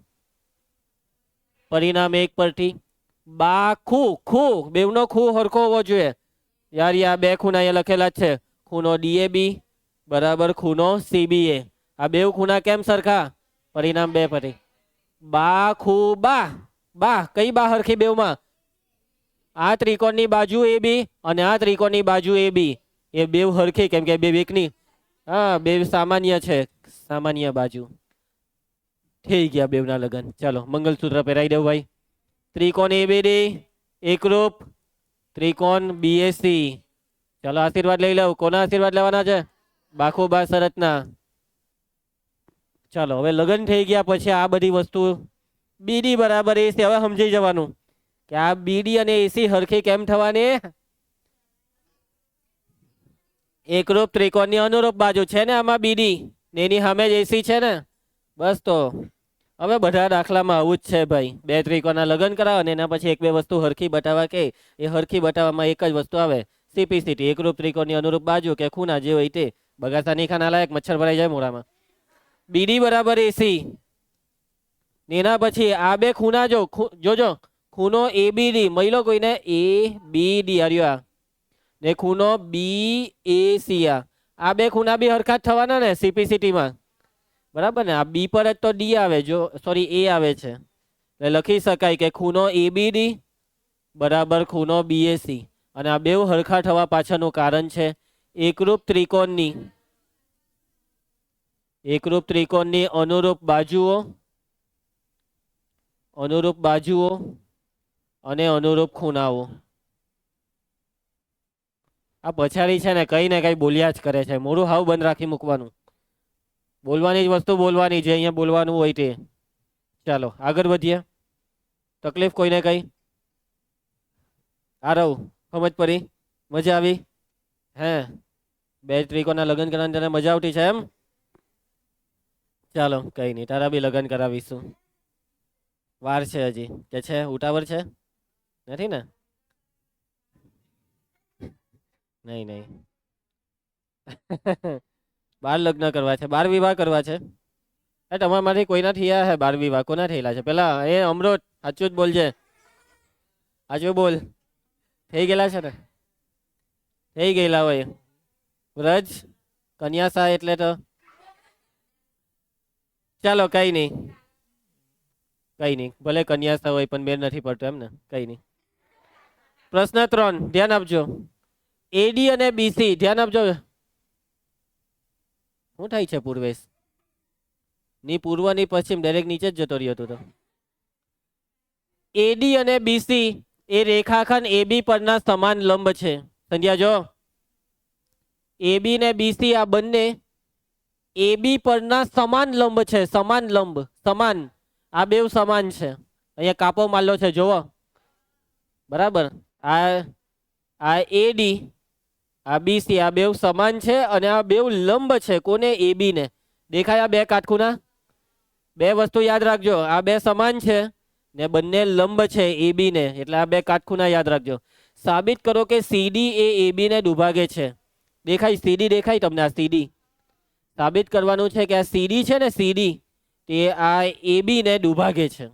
પરિણામ એક પરથી બા ખૂ. ખૂ બેવનો ખૂ હરખો હોવો જોઈએ યાર. આ બે ખૂણા અહીંયા લખેલા જ છે. ખૂણો ડીએબી બરાબર ખૂણો સીબીએ. આ બેવ ખૂણા કેમ સરખા? પરિણામ બે પરથી બા ખૂ બા. બા કઈ બા હરખી બેવમાં? આ ત્રિકોણની બાજુ એ બી અને આ ત્રિકોણની બાજુ એ બી. એ બેવ હરખી કેમ કે બે એકની. હા બે સામાન્ય છે, સામાન્ય બાજુ. થઈ ગયા બેવના લગન. ચાલો મંગલસૂત્ર પહેરાઈ દેવું ભાઈ. ત્રિકોણ એબીડી એકરૂપ ત્રિકોણ બીએસી. ચાલો આશીર્વાદ લઈ લઉં. કોના આશીર્વાદ લેવાના છે? બાખુબા શરતના. ચાલો હવે લગન થઈ ગયા પછી આ બધી વસ્તુ બીડી બરાબર એસી. હવે સમજી જવાનું કે આ બીડી અને એસી હરખી કેમ થવાની? એકરૂપ ત્રિકોણની અનુરૂપ બાજુ છે ને આમાં બીડી ને એની સામે જ એસી છે ને. બસ તો હવે બધા દાખલામાં આવું જ છે ભાઈ. બે ત્રિકોણના લગ્ન કરાવો અને એના પછી એક બે વસ્તુ હરખી બતાવવા કે એ હરખી બતાવવામાં એક જ વસ્તુ આવે સીપીસીટી. એકરૂપ ત્રિકોણની અનુરૂપ બાજુ કે ખૂણા જે હોય તે. બગાસા નહીં ખાના લાયક મચ્છર ભરાઈ જાય મોઢામાં. બીડી બરાબર એસી. એના પછી આ બે ખૂણા જોજો. ખૂણો એબીડી મહિલો કોઈને એ બી ડી આર્યો ને ખૂણો બી એ સી. આ બે ખૂણા બી હરખા જ થવાના ને સીપીસીટીમાં. બરાબર ને? આ બી પર જ તો ડી આવે, જો સોરી એ આવે છે. એટલે લખી શકાય કે ખૂણો એબીડી બરાબર ખૂણો બીએસી. અને આ બેવ હરખા થવા પાછળનું કારણ છે એકરૂપ ત્રિકોણની અનુરૂપ બાજુઓ અને અનુરૂપ ખૂણાઓ. આ પછાડી છે ને કઈ બોલ્યા જ કરે છે. મોઢું હાવ બંધ રાખી મૂકવાનું. બોલવાની જ વસ્તુ બોલવાની જે અહીંયા બોલવાનું હોય તે. ચાલો આગળ વધીએ. તકલીફ કોઈને કઈ? આ રહું સમજ પડી? મજા આવી? હે બે ત્રિકોણના લગ્ન કરવાની તને મજા આવતી છે એમ? ચાલો કઈ નહીં, તારા બી લગ્ન કરાવીશું. વાર છે હજી કે છે? ઉતાવળ છે? નથી ને? નહીં બાર લગ્ન કરવા છે, બાર વિવાહ કરવા છે. તમારામાંથી કોઈના થયા હે બાર વિવાહ? કોના થયેલા છે? પેલા એ અમૃત સાચું જ બોલજે. સાચું બોલ. થઈ ગયેલા છે ને? થઈ ગયેલા હોય. વ્રજ કન્યા સા એટલે તો ચાલો કઈ નહીં ભલે કન્યા સા હોય પણ મેળ નથી પડતો એમ ને? કઈ નહીં. પ્રશ્ન 3 ધ્યાન આપજો. એડી અને બીસી ધ્યાન આપજો. શું થાય છે પૂર્વેશ? ની પૂર્વ ની પશ્ચિમ ડાયરેક્ટ નીચે જ જતો રહ્યો હતો. તો એડી અને બીસી એ રેખાખંડ એબી પરના સમાન લંબ છે. સમજ્યા જો? એબી ને બીસી આ બંને એબી પરના સમાન લંબ છે. સમાન લંબ, સમાન. આ બેવ સમાન છે. અહીંયા કાપો મારલો છે જોવો. બરાબર? આ એડી આ બીસી આ બેવ સમાન છે અને આ બેવ લંબ છે. કોને? એબી ને. દેખાય આ બે કાટખૂણા? બે વસ્તુ યાદ રાખજો. આ બે સમાન છે ને બંને લંબ છે એબી ને. એટલે આ બે કાટખૂણા યાદ રાખજો. સાબિત કરો કે સીડી એ એબી ને દુભાગે છે. દેખાય સીડી? દેખાય તમને આ સીડી? સાબિત કરવાનું છે કે આ સીડી છે ને, સીડી તે આ એબી ને દુભાગે છે.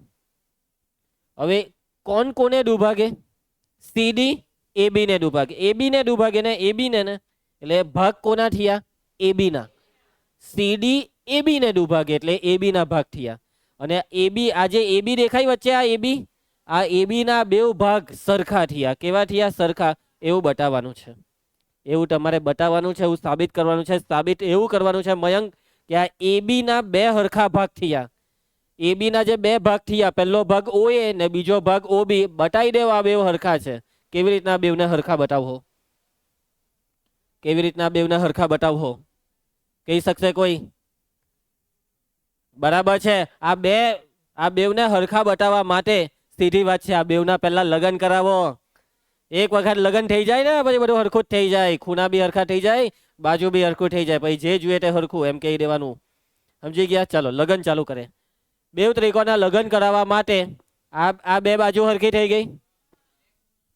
હવે કોણ કોને દુભાગે? સીડી એબી ને દુભાગે. એબી ને દુભાગે ને એબી ને એટલે ભાગ કોના થયા? એબી ના. સીડી એબી ને દુભાગે એટલે એબી ના ભાગ થયા. અને એબી આજે એબી દેખાય વચ્ચે આ એબી, આ એબી ના બેવ ભાગ સરખા થયા. કેવા થયા? સરખા. એવું બતાવવાનું છે. એવું તમારે બતાવવાનું છે. એવું સાબિત કરવાનું છે. સાબિત એવું કરવાનું છે મયંક કે આ એબી ના બે હરખા ભાગ થયા. એબી ના જે બે ભાગ થયા, પહેલો ભાગ ઓએ ને બીજો ભાગ ઓબી, બતાવી દેવા બેવ હરખા છે. કેવી રીતના બેવને હરખા બતાવવો? કેવી રીતના બેવને હરખા બતાવવો? કહી શકશે કોઈ? બરાબર છે. આ બેવને હરખા બતાવવા માટે સીધી વાત છે. આ બેવના પહેલા લગ્ન કરાવો. એક વખત લગ્ન થઈ જાય ને પછી બધું હરખું જ થઈ જાય, ખૂણા બી હરખા થઈ જાય, બાજુ બી હરખું થઈ જાય, પછી જે જોઈએ તે હરખું એમ કહી દેવાનું. સમજી ગયા? ચાલો લગ્ન ચાલુ કરે. બે ત્રિકોણના લગ્ન કરાવવા માટે આ બે બાજુ હરખી થઈ ગઈ,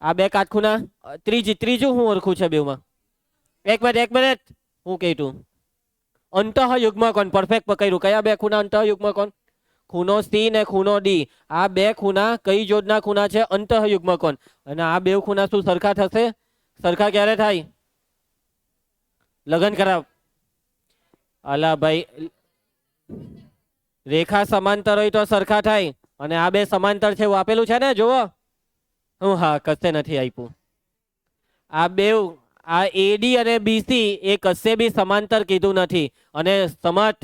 આ બે કાટખૂણા. ત્રીજું હું હરખું છે બેમાં? એક મિનિટ હું કહી તું અંતઃયુગ્મ કોણ પરફેક્ટ પકડ્યું. કયા બે ખૂણા અંતઃયુગ્મ કોણ? ખૂણો સી ને ખૂણો ડી. આ બે ખૂણા કઈ જોડના ખૂણા છે? અંતઃયુગ્મ કોણ. અને આ બે ખૂણા શું સરખા થશે? સરખા ક્યારે થાય? લગ્ન કરાવ. અલા ભાઈ, રેખા સમાંતર હોય તો સરખા થાય. અને આ બે સમાંતર છે એવું આપેલું છે ને, જુઓ. હા, કશે નથી આપ્યું. આ બે, આ એડી અને બીસી એ કશે બી સમાંતર કીધું નથી. અને સમત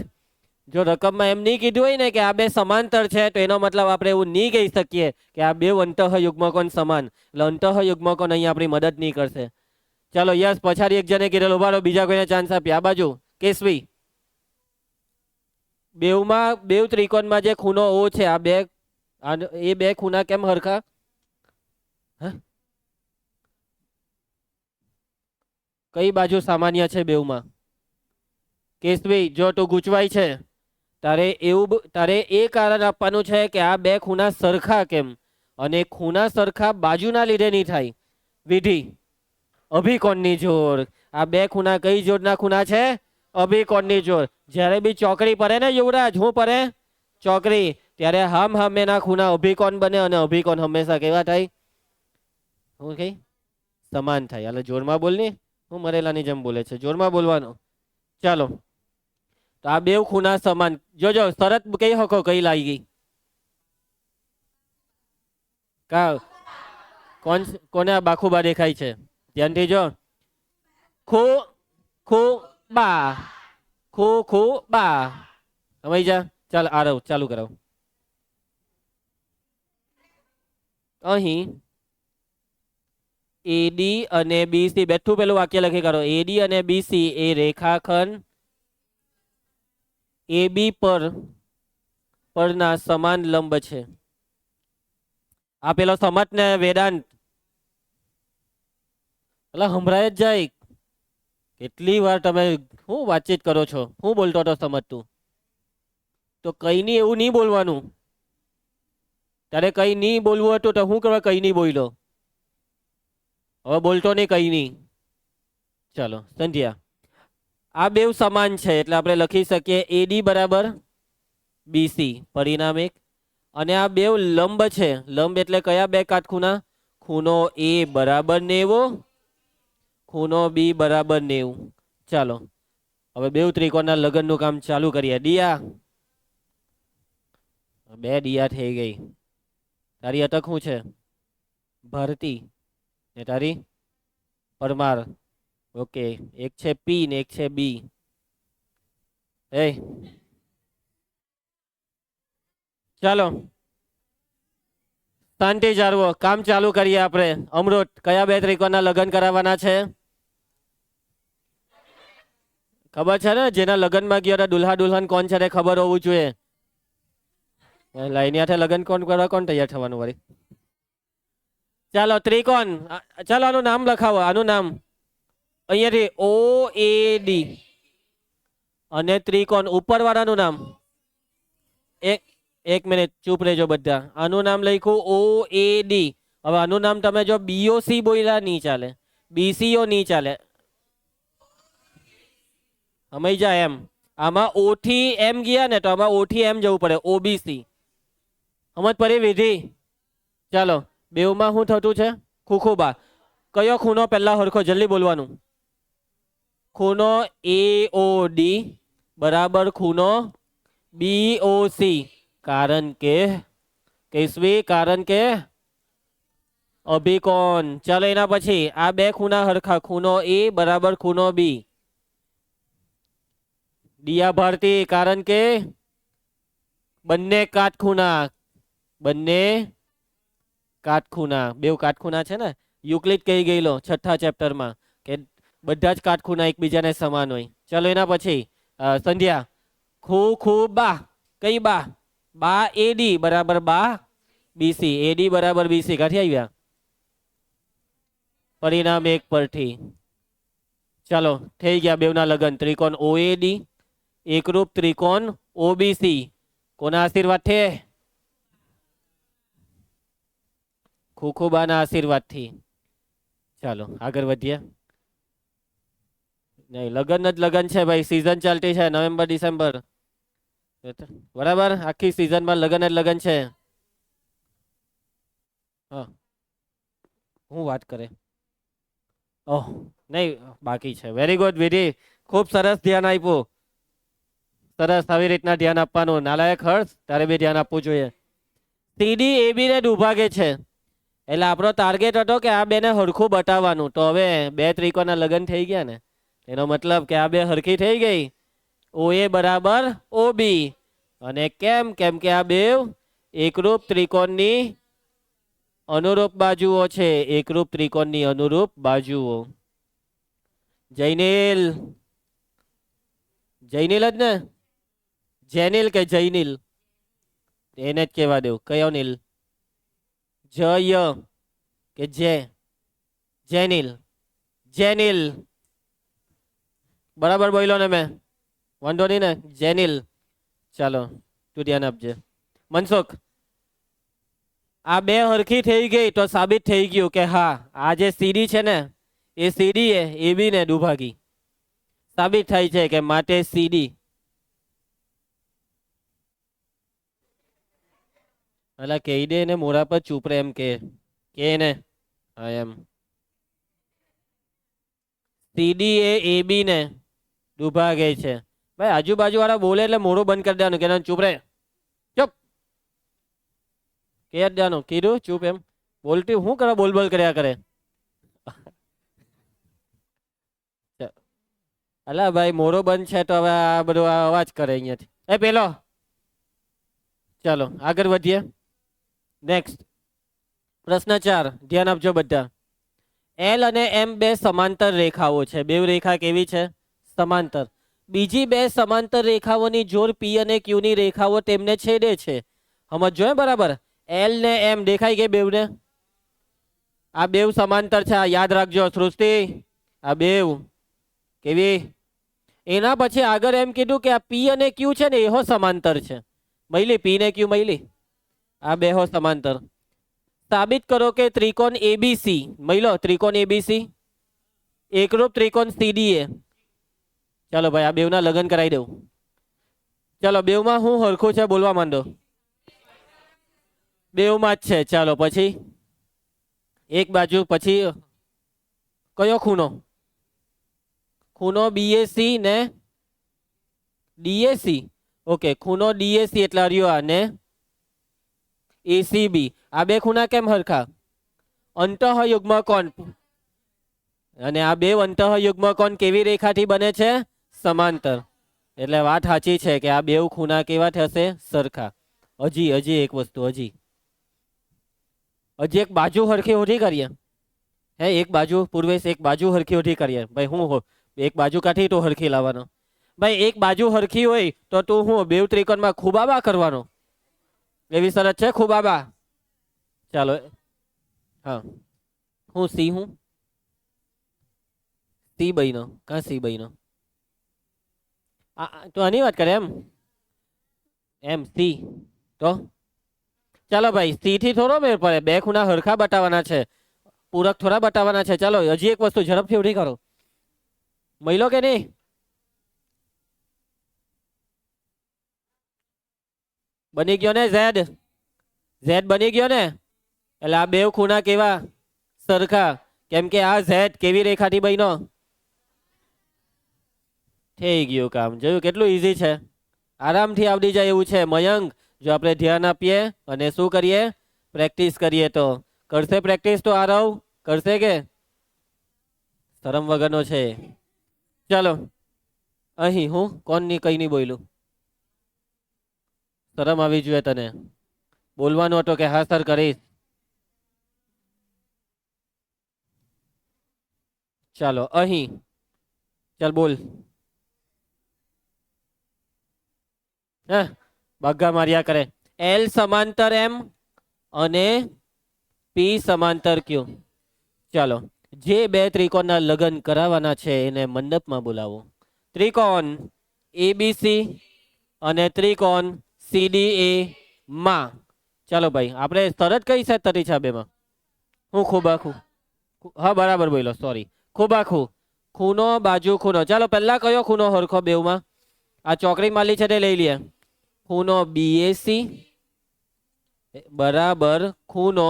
જો રકમમાં એમ નહીં કીધું હોય ને કે આ બે સમાંતર છે, તો એનો મતલબ આપણે એવું નહીં કહી શકીએ કે આ બે અંતઃયુગ્મકોણ સમાન. એટલે અંતઃયુગ્મકોણ અહીંયા આપણી મદદ નહીં કરશે. ચાલો યસ, પછાડી એક જણે કીધેલું. ઉભા રહો, બીજા કોઈને ચાન્સ આપીએ. આ બાજુ કેશવી. બેવમાં બે ત્રિકોણમાં જે ખૂણો ઓ છે, આ બે, એ બે ખૂણા કેમ હરખા? કઈ બાજુ સામાન્ય છે બેવમાં? કેશવી, જો તું ગૂંચવાય છે તારે એ કારણ આપવાનું છે કે આ બે ખૂણા સરખા કેમ. અને ખૂણા સરખા બાજુના લીધે નહીં થાય. વિધિ અભિકોણની જોડ. આ બે ખૂણા કઈ જોડના ખૂણા છે? અભિકોણની જોડ. જ્યારે બી ચોકડી પડે ને યુવરાજ, શું પડે? ચોકડી. ત્યારે હામેના ખૂણા અભિકોણ બને અને અભિકોણ હંમેશા કેવા થાય? શું કઈ? સમાન થાય. એટલે જોરમાં બોલ ને, હું મરેલાની જેમ બોલે છે, જોરમાં બોલવાનો. ચાલો, તો આ બે ખૂણા સમાન. જોજો શરત કઈ હકો કઈ લાગી ગઈ? કોને આ બાખુબા દેખાય છે? ધ્યાનથી જો. ખુ બા. સમજ જા. ચાલ આરવ ચાલુ કરાવ. અહીં એડી અને બીસી બેઠું પેલું વાક્ય લખી કાઢો. એડી અને બીસી એ રેખાખંડ એબી પરના સમાન લંબ છે. આ પેલો સમત ને વેદાંત એટલે સંભળાય જ જાય. કેટલી વાર તમે શું વાતચીત કરો છો? હું બોલતો હતો સમજ તું? તો કઈ નહીં એવું નહીં બોલવાનું. તારે કઈ નહીં બોલવું હતું તો શું કરવા કઈ નહીં બોલ્યો? હવે બોલતો નહીં કઈ નહીં. ચાલો સંધ્યા, આ બે સમાન છે એટલે આપણે લખી શકીએ એડી બરાબર બીસી, પરિણામ એક. અને આ બે લંબ છે. લંબ એટલે કયા બે કાટખૂણા? ખૂણો એ બરાબર 90, ખૂણો બી બરાબર 90. ચાલો હવે બે ત્રિકોણના લગ્નનું કામ ચાલુ કરીએ. દિયા, બે દિયા થઈ ગઈ. તારી અટક શું છે? ભારતી. ને તારી? પરમાર. ઓકે, એક છે પી ને એક છે બી. ચાલો શાંતિ જાળવો, કામ ચાલુ કરીએ આપણે. અમૃત, કયા બે ત્રિકોણના લગ્ન કરાવવાના છે? ખબર છે ને? જેના લગ્નમાં ગયો હતા દુલ્હા દુલ્હન કોણ છે તે ખબર હોવું જોઈએ. લાઈની હાથે લગ્ન કોણ કરવા કોણ તૈયાર થવાનું વળી? ચાલો ત્રિકોણ. ચાલો આનું નામ લખાવો. આનું નામ અહીંયાથી ઓ એ ડી. અને ત્રિકોણ ઉપરવાળાનું નામ એક મિનિટ ચૂપ રહેજો બધા. આનું નામ લખ્યું ઓ એ ડી. હવે આનું નામ તમે જો બીઓસી બોલ્યા નહીં ચાલે, બીસીઓ નહીં ચાલે. સમજ જા એમ. આમાં ઓ થી એમ ગયા ને તો આમાં ઓ થી એમ જવું પડે. ઓબીસી. સમજ પડી વિધિ? ચાલો બેવમાં શું થતું છે? ખુખુબા. કયો ખૂણો પહેલા હરખો? જલ્દી બોલવાનું. ખૂણો એઓડી બરાબર ખૂણો બીઓસી. કારણ કે કેશવી, કારણ કે અભિકોણ. ચાલો એના પછી આ બે ખૂણા હરખા. ખૂણો એ બરાબર ખૂણો બી. દિયા ભારતી, કારણ કે બંને કાટખૂણા. બંને કાટખૂણા. બે કાટખૂણા છે ને, યુક્લિડ કહી ગયેલો 6થા ચેપ્ટરમાં કે બધા જ કાટખૂણા એકબીજાને સમાન હોય. ચાલો એના પછી સંધ્યા, ખુ બા. કઈ બા? બા એડી બરાબર બા બીસી. એડી બરાબર બીસી. કાંથી આવ્યા? પરિણામ 1 પરથી. ચાલો થઈ ગયા બેવના લગન. ત્રિકોણ ઓએડી એકરૂપ ત્રિકોણ ઓબીસી કોના આશીર્વાદ છે? ખુખુબાના આશીર્વાદથી. ચાલો આગળ વધીએ. નહીં લગન જ લગન છે ભાઈ, સિઝન ચાલતી છે નવેમ્બર ડિસેમ્બર બરાબર, આખી સિઝનમાં લગન જ લગન છે. હા હું વાત કરે ઓહ નહીં બાકી છે. વેરી ગુડ વિધિ, ખૂબ સરસ ધ્યાન આપ્યું. સરસ આવી રીતના ધ્યાન આપવાનું. નાલાયક હર્ષ તારે બી ધ્યાન આપવું જોઈએ. સીડી એબી ને દુભાગે છે એટલે આપણો ટાર્ગેટ હતો કે આ બેને હરખું બતાવવાનું. તો હવે બે ત્રિકોણના લગન થઈ ગયા ને, એનો મતલબ કે આ બે હરખી થઈ ગઈ. ઓ એ બરાબર ઓબી. અને કેમ? કેમ કે આ બે એકરૂપ ત્રિકોણની અનુરૂપ બાજુઓ છે. એકરૂપ ત્રિકોણની અનુરૂપ બાજુઓ. જૈનિલ, જૈનિલ જ ને? જેનિલ કે જૈનિલ એને જ કહેવા દેવું. કયો નીલ? જય કે જે? જેનિલ. જેનિલ બરાબર બોલ્યો ને મેં? વાંધો નહીં ને? જેનિલ. ચાલો તું ધ્યાન આપજે. મનસુખ આ બે હરખી થઈ ગઈ તો સાબિત થઈ ગયું કે હા આ જે સીડી છે ને એ સીડી એ એબી ને દુભાગી. સાબિત થાય છે કે માટે સીડી એટલે કહી દે ને મોઢા પર ચૂપ રે એમ કે ને હા એમ. સીડી એ એબી ને દુભાગે છે. ભાઈ આજુબાજુ વાળા બોલે એટલે મોઢું બંધ કરી દેવાનું કે ચૂપ રે, ચૂપ કે દેવાનું. કીધું ચૂપ એમ બોલતી શું કરે? બોલ બોલ કર્યા કરે. અલા ભાઈ મોઢું બંધ છે તો હવે આ બધો અવાજ કરે અહીંયાથી. એ પેલો ચાલો આગળ વધીએ. નેક્સ્ટ પ્રશ્ન 4 ધ્યાન આપજો બધા. એલ અને એમ બે સમાંતર રેખાઓ છે. બે રેખા કેવી છે? સમાંતર. બીજી બે સમાંતર રેખાઓની જોડ પી અને ક્યુ ની રેખાઓ તેમને છેદે છે. સમજો બરાબર. એલ ને એમ દેખાઈ ગઈ બેવને? આ બેવ સમાંતર છે. આ યાદ રાખજો સૃષ્ટિ, આ બેવ કેવી. એના પછી આગળ એમ કીધું કે આ પી અને ક્યુ છે ને એહો સમાંતર છે. મૈલી પી ને ક્યુ મૈલી આ બેહો સમાંતર. સાબિત કરો કે ત્રિકોણ એબીસી, મૈલો ત્રિકોણ એબીસી એકરૂપ ત્રિકોણ સીડીએ. ચાલો ભાઈ આ બેવના લગ્ન કરાવી દઉં. ચાલો બેવમાં હું હરખું છે બોલવા માંડો. બેવમાં જ છે. ચાલો પછી એક બાજુ પછી કયો ખૂણો? ખૂણો બીએસી ને ડીએસી. ઓકે ખૂણો ડીએસી એટલે રહ્યો અને એસીબી. આ બે ખૂણા કેમ હરખા? અંતઃયુગ્મ કોણ. અને આ બે અંતઃયુગ્મ કોણ કેવી રેખાથી બને છે? સમાંતર. એટલે વાત સાચી છે કે આ બે ખૂણા કેવા થશે? સરખા. હજી એક વસ્તુ હજી એક બાજુ હરખી ઓઢી કરીએ. હે એક બાજુ પૂર્વેશ એક બાજુ હરખી ઓઢી કરીએ. ભાઈ હું એક બાજુ કાઢી તો હરખી લાવવાનો. ભાઈ એક બાજુ હરખી હોય તો તું હું બેવ ત્રિકોણમાં ખૂબાબા કરવાનો. એવી શરત છે ખૂબાબા. ચાલો હા હું સી હું સી બહીનો કા સી બહીનો તો આની વાત કરે એમ સી તો ચાલો ભાઈ સી થી થોડો મેળ પડે. બે ખૂણા હરખા બતાવવાના છે, પૂરક થોડા બતાવવાના છે. ચાલો હજી એક વસ્તુ ઝડપથી ઉઠી કરો. મહિલો કે નહીં? બની ગયો ને ઝેડ? ઝેડ બની ગયો ને? એટલે આ બે ખૂણા કેવા? સરખા. કેમ કે આ ઝેડ કેવી રેખાથી બન્યો? થઈ ગયું કામ. જોયું કેટલું ઈઝી છે? આરામથી આવડી જાય એવું છે. મયંક જો આપણે ધ્યાન આપીએ અને શું કરીએ? પ્રેક્ટિસ કરીએ તો કરશે. પ્રેક્ટિસ તો આરવ કરશે કે શરમ વગરનો છે. ચાલો અહીં હું કોણની કઈ નહીં બોલ્યું. શરમ આવી જોઈએ તને. બોલવાનું હતો કે હા સર કરીશ. ચાલો અહીં ચાલ બોલ. હા બગ્ગા માર્યા કરે. એલ સમાંતર એમ અને પી સમાંતર ક્યુ. ચાલો જે બે ત્રિકોણના લગ્ન કરાવવાના છે એને મંડપમાં બોલાવો. ત્રિકોણ એબીસી અને ત્રિકોણ સીડીએ માં. ચાલો ભાઈ, આપણે શરત કઈ છે 36 માં? હું ખૂબ આખું, હા બરાબર બોલો, સોરી, ખૂબ આખું, ખૂનો બાજુ ખૂનો. ચાલો પહેલા કયો ખૂનો હરખો બેવમાં? આ ચોકડી માલી છે તે લઈ લઈએ. ખૂનો બીએસી બરાબર ખૂનો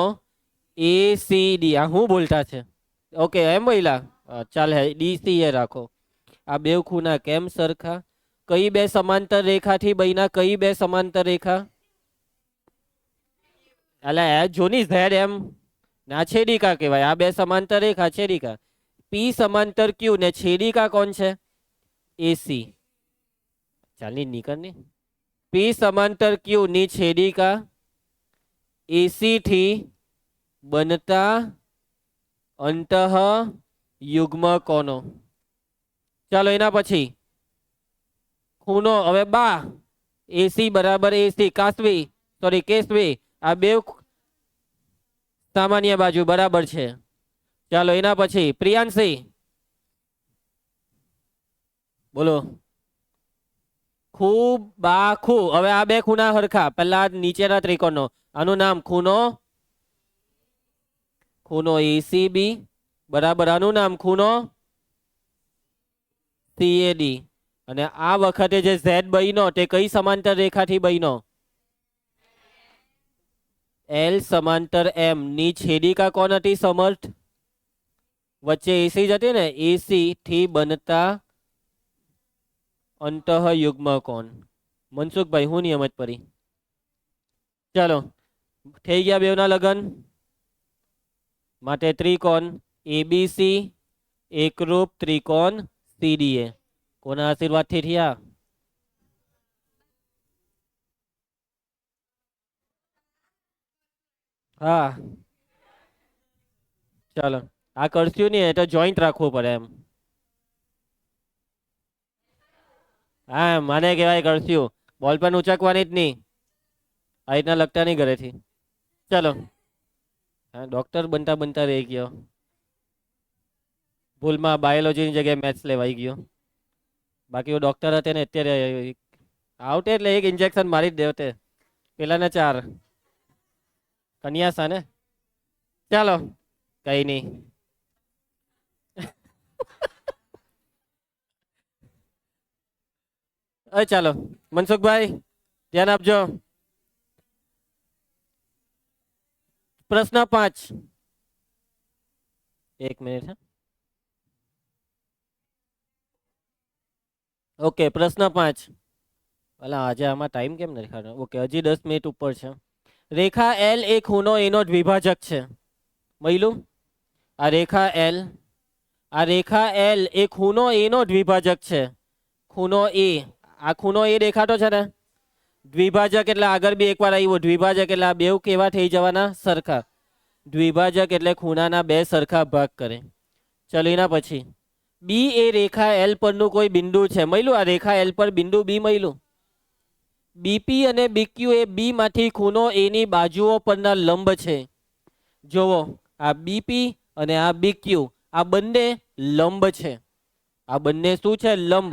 એસીડી. આ હું બોલતા છે? ઓકે એમ બોલા, ચાલે ડીસી એ રાખો. આ બે ખૂના કેમ સરખા? કઈ બે સમાંતર રેખાથી બન્યા? કઈ બે સમાંતર રેખા? એટલે જોની ઝેડ એમ ના છેદિકા કહેવાય. આ બે સમાંતર રેખા છેદિકા. પી સમાંતર ક્યુ ને છેદિકા કોણ છે? એસી. ચાલની નીકળ ને. પી સમાંતર ક્યુ ની છેદિકા એસી થી બનતા અંતઃ યુગ્મ કોનો. ચાલો એના પછી ખૂનો હવે બા એસી બરાબર એસી કાસવી સોરી કેસવી. આ બે સામાન્ય બાજુ બરાબર છે. ચાલો એના પછી પ્રિયાંશી બોલો. ખૂબ બાખું. હવે આ બે ખૂણા હરખા. પહેલા નીચેના ત્રિકોણનો આનું નામ ખૂનો ખૂનો એસીબી બરાબર. આનું નામ ખૂનો સીએડી. અને આ વખતે જે ઝેડ બન્યો તે કઈ સમાંતર રેખાથી બન્યો? એલ સમાંતર એમ ની છેદિકા કોણ હતી? સમર્થ. વચ્ચે એસી જ હતી ને, એસી થી બનતા અંતઃ યુગ્મ કોણ. મનસુખભાઈ હું નિયમ જ પડી. ચાલો થઈ ગયા બેવના લગન. માટે ત્રિકોણ એબીસી એકરૂપ ત્રિકોણ સીડીએ કોના આશીર્વાદથી થયા? હા ચાલો આ કરશું નહીં, એ તો જોઈન્ટ રાખવું પડે એમ. હા મને કહેવાય કરશું. બોલ પેન ઉચકવાની જ નહીં. આ રીતના લગતા નહીં ઘરેથી. ચાલો હા ડોક્ટર બનતા બનતા રહી ગયો. ભૂલમાં બાયોલોજીની જગ્યાએ મેથ્સ લેવાઈ ગયો. બાકી હું ડોક્ટર હતો ને અત્યારે આવતે એટલે એક ઇન્જેક્શન મારી જ દેવતે. પેલાને 4 કન્યાસા ને. ચાલો કઈ નહીં. ચાલો મનસુખભાઈ ધ્યાન આપજો. પ્રશ્ન 5. એક મિનિટ. ઓકે પ્રશ્ન 5. ભલા આજે આમાં ટાઈમ કેમ નથી ખાતો? ઓકે હજી 10 મિનિટ ઉપર છે. રેખા એલ એ ખૂણો એનો દ્વિભાજક છે. મહિલું આ રેખા એલ, આ રેખા એલ એ ખૂણો એનો દ્વિભાજક છે. ખૂણો એ, આ ખૂણો એ દેખાતો છે ને? દ્વિભાજક એટલે આગળ બી એકવાર આવ્યું દ્વિભાજક એટલે આ બે કેવા થઈ જવાના? સરખા. દ્વિભાજક એટલે ખૂણાના બે સરખા ભાગ કરે. ચલો એના પછી બી એ રેખા એલ પરનું કોઈ બિંદુ છે. મળ્યું આ રેખા એલ પર બિંદુ બી મળ્યું. બીપી અને બીક્યુ એ બી માંથી ખૂણો એની બાજુઓ પરના લંબ છે. જોવો આ બીપી અને આ બીક્યુ આ બંને લંબ છે. આ બંને શું છે? લંબ.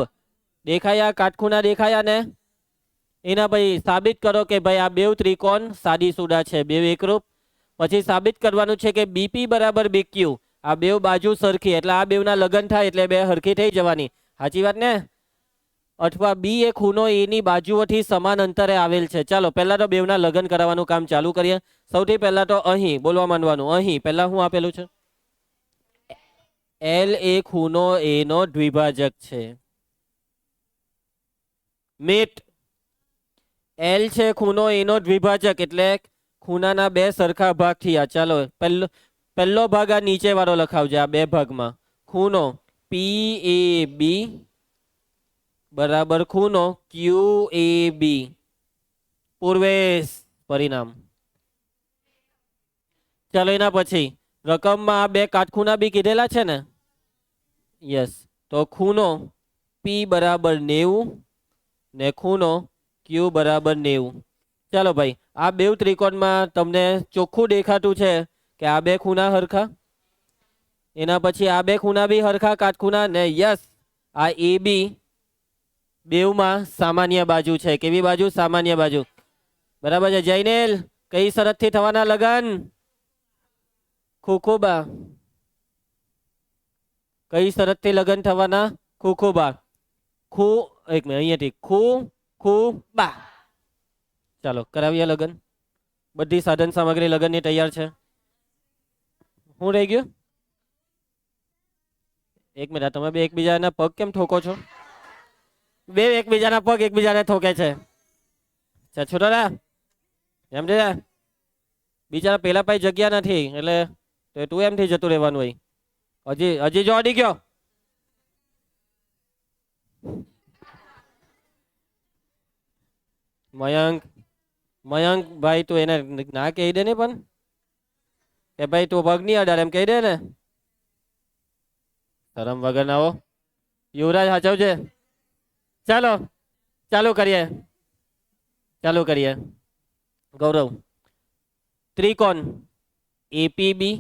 દેખાયા? કાટખૂણા દેખાયા ને? એના ભાઈ સાબિત કરો કે ભાઈ આ બે ત્રિકોણ સાદી સુડા છે, બે એકરૂપ. પછી સાબિત કરવાનું છે કે બીપી બરાબર બીક્યુ આ બે બાજુ સરખી એટલે આ બેવના લગન થાય એટલે બે હરખી થઈ જવાની. સાચી વાત ને? અથવા બી એ ખૂણો એની બાજુઓથી સમાન અંતરે આવેલ છે. ચાલો પહેલા તો બેવના લગન કરાવવાનું કામ ચાલુ કરીએ. સૌથી પહેલા તો અહીં બોલવા માંડવાનું. અહીં પહેલા શું આપેલું છે? એલ એ ખૂણો એનો દ્વિભાજક છે. મેટ એલ છે ખૂણો એનો દ્વિભાજક એટલે ખૂણાના બે સરખા ભાગ થયા. ચાલો પહેલો ભાગ આ નીચે વાળો લખાવજે. આ બે ભાગમાં ખૂણો પી એ બી બરાબર ખૂણો ક્યુ એ બી. પૂર્વેશ પરિણામ. ચાલો એના પછી રકમમાં આ બે કાટખૂણા બી કીધેલા છે ને? યસ. તો ખૂણો પી બરાબર 90 ને ખૂણો ક્યુ બરાબર 90. ચાલો ભાઈ આ બે ત્રિકોણમાં તમને ચોખ્ખું દેખાતું છે કે આ બે ખૂણા હરખા? એના પછી આ બે ખૂણા બી હરખા કાટખૂણા ને યસ આ એ બી બેવમાં સામાન્ય બાજુ છે. કેવી બાજુ? સામાન્ય બાજુ. બરાબર છે જૈનેલ. કઈ શરતથી થવાના લગન? ખુખુબા. કઈ શરતથી લગન થવાના? ખુખુબા. ખુ એક મિનિટ અહીંયાથી ખુખુબા. ચાલો કરાવીએ લગન. બધી સાધન સામગ્રી લગનની તૈયાર છે. શું રહી ગયું? એક મિનિટ તમે બે એકબીજાના પગ કેમ ઠોકો છો? બે એકબીજાના પગ એકબીજાને ઠોકે છે. છોટા એમ છે બિચારા પેલા પાસે જગ્યા નથી એટલે તું એમથી જતું રહેવાનું હોય. હજી હજી જો અડી ગયો. મયંક મયંક ભાઈ તું એને ના કહી દે ને પણ કે ભાઈ તું પગ નહીં અડાડ એમ કહી દે ને. શરમ વગર ના હો. યુવરાજ હાચવજે. ચાલો ચાલુ કરીએ. ચાલુ કરીએ. ગૌરવ ત્રિકોણ એપીબી.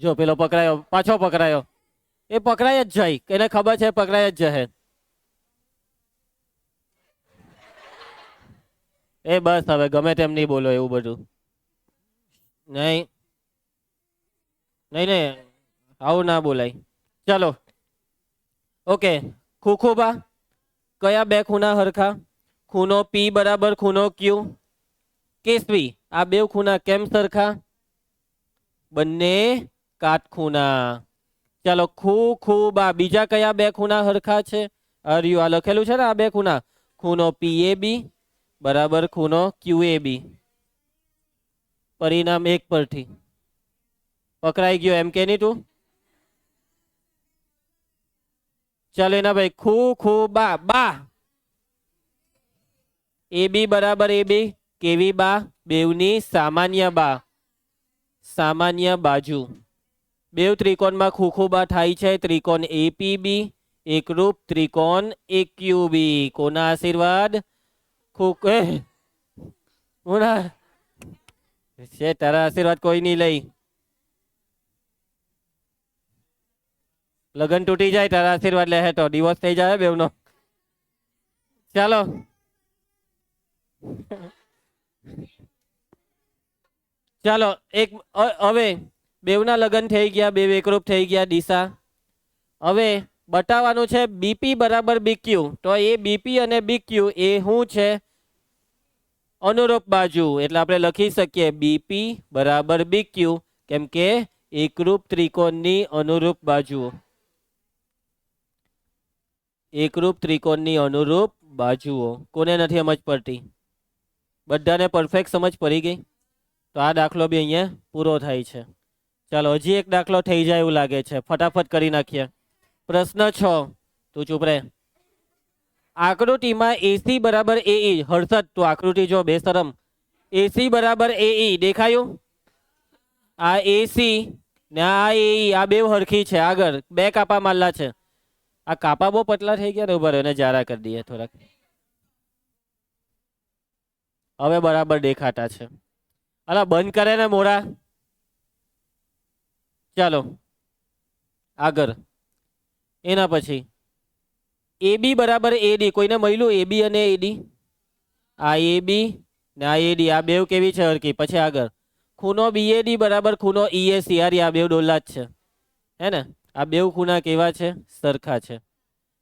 જો પેલો પકડાયો પાછો પકડાયો. એ પકડાય જ જાય એને ખબર છે પકડાય જ જશે. એ બસ હવે ગમે તેમ નહીં બોલો એવું બધું. નહીં નહીં નહીં આવું ના બોલાય. ચાલો ઓકે. ખુખુબા કયા બે ખૂણા હરખા? ખૂણો પી બરાબર ખૂણો ક્યુ. કેસવી આ બે ખૂણા કેમ સરખા? બંને કાટખૂણા. ચાલો ખુખુબા બીજા કયા બે ખૂણા હરખા છે? આ લખેલું છે ને આ બે ખૂણા. ખૂણો પીએબી બરાબર ખૂણો ક્યુએબી. પરિણામ એક પરથી પકડાઈ ગયો એમ કે નહીં તું? ચાલો એના ભાઈ ખુખુબા બા. એબી બરાબર એબી કેવી બા? બેવની સામાન્ય બા. સામાન્ય બાજુ. બેવ ત્રિકોણમાં ખુખુબા થાય છે. ત્રિકોણ એપીબી એકરૂપ ત્રિકોણ એક્યુબી. કોના આશીર્વાદ? છે તારા આશીર્વાદ કોઈ નહીં લઈ. લગન તૂટી જાય તારા આશીર્વાદ લે તો ડિવોર્સ થઈ જાય બેવનો. ચાલો ચાલો એક હવે બેવના લગન થઈ ગયા. બે એકરૂપ થઈ ગયા દિશા. હવે બતાવવાનું છે બીપી બરાબર બીક્યુ. તો એ બીપી અને બીક્યુ એ શું છે? અનુરૂપ બાજુ. એટલે આપણે લખી શકીએ બીપી બરાબર બીક્યુ કેમ કે એકરૂપ ત્રિકોણની અનુરૂપ બાજુઓ. એકરૂપ ત્રિકોણની અનુરૂપ બાજુઓ. કોને નથી સમજ પડતી? બધાને પરફેક્ટ સમજ પડી ગઈ? તો આ દાખલો બી અહીંયા પૂરો થાય છે. ચાલો હજી એક દાખલો થઈ જાય એવું લાગે છે. ફટાફટ કરી નાખીએ. પ્રશ્ન 6. તું ચૂપ રહે. આકૃતિમાં એસી બરાબર એઈ. હર્ષદ તું આકૃતિ જો બેશરમ. એસી બરાબર એઈ દેખાયું? આ એસી ને આ એઈ આ બે હરખી છે. આગળ બે કાપા મારલા છે. આ કાપા બહુ પતલા થઈ ગયા ને ઉભા એને જારા કરી દઈએ થોડાક. હવે બરાબર દેખાતા છે. અલા બંધ કરે ને મોરા. ચાલો આગળ. એના પછી એબી બરાબર એડી. કોઈને મળ્યું એબી અને એડી? આ એબી ને આ એડી આ બેવ કેવી છે હરકી? પછી આગળ ખૂણો બીએડી બરાબર ખૂણો ઈએસી. આ બેવ ડોલા જ છે હે ને? આ બેવ ખૂણા કેવા છે? સરખા છે.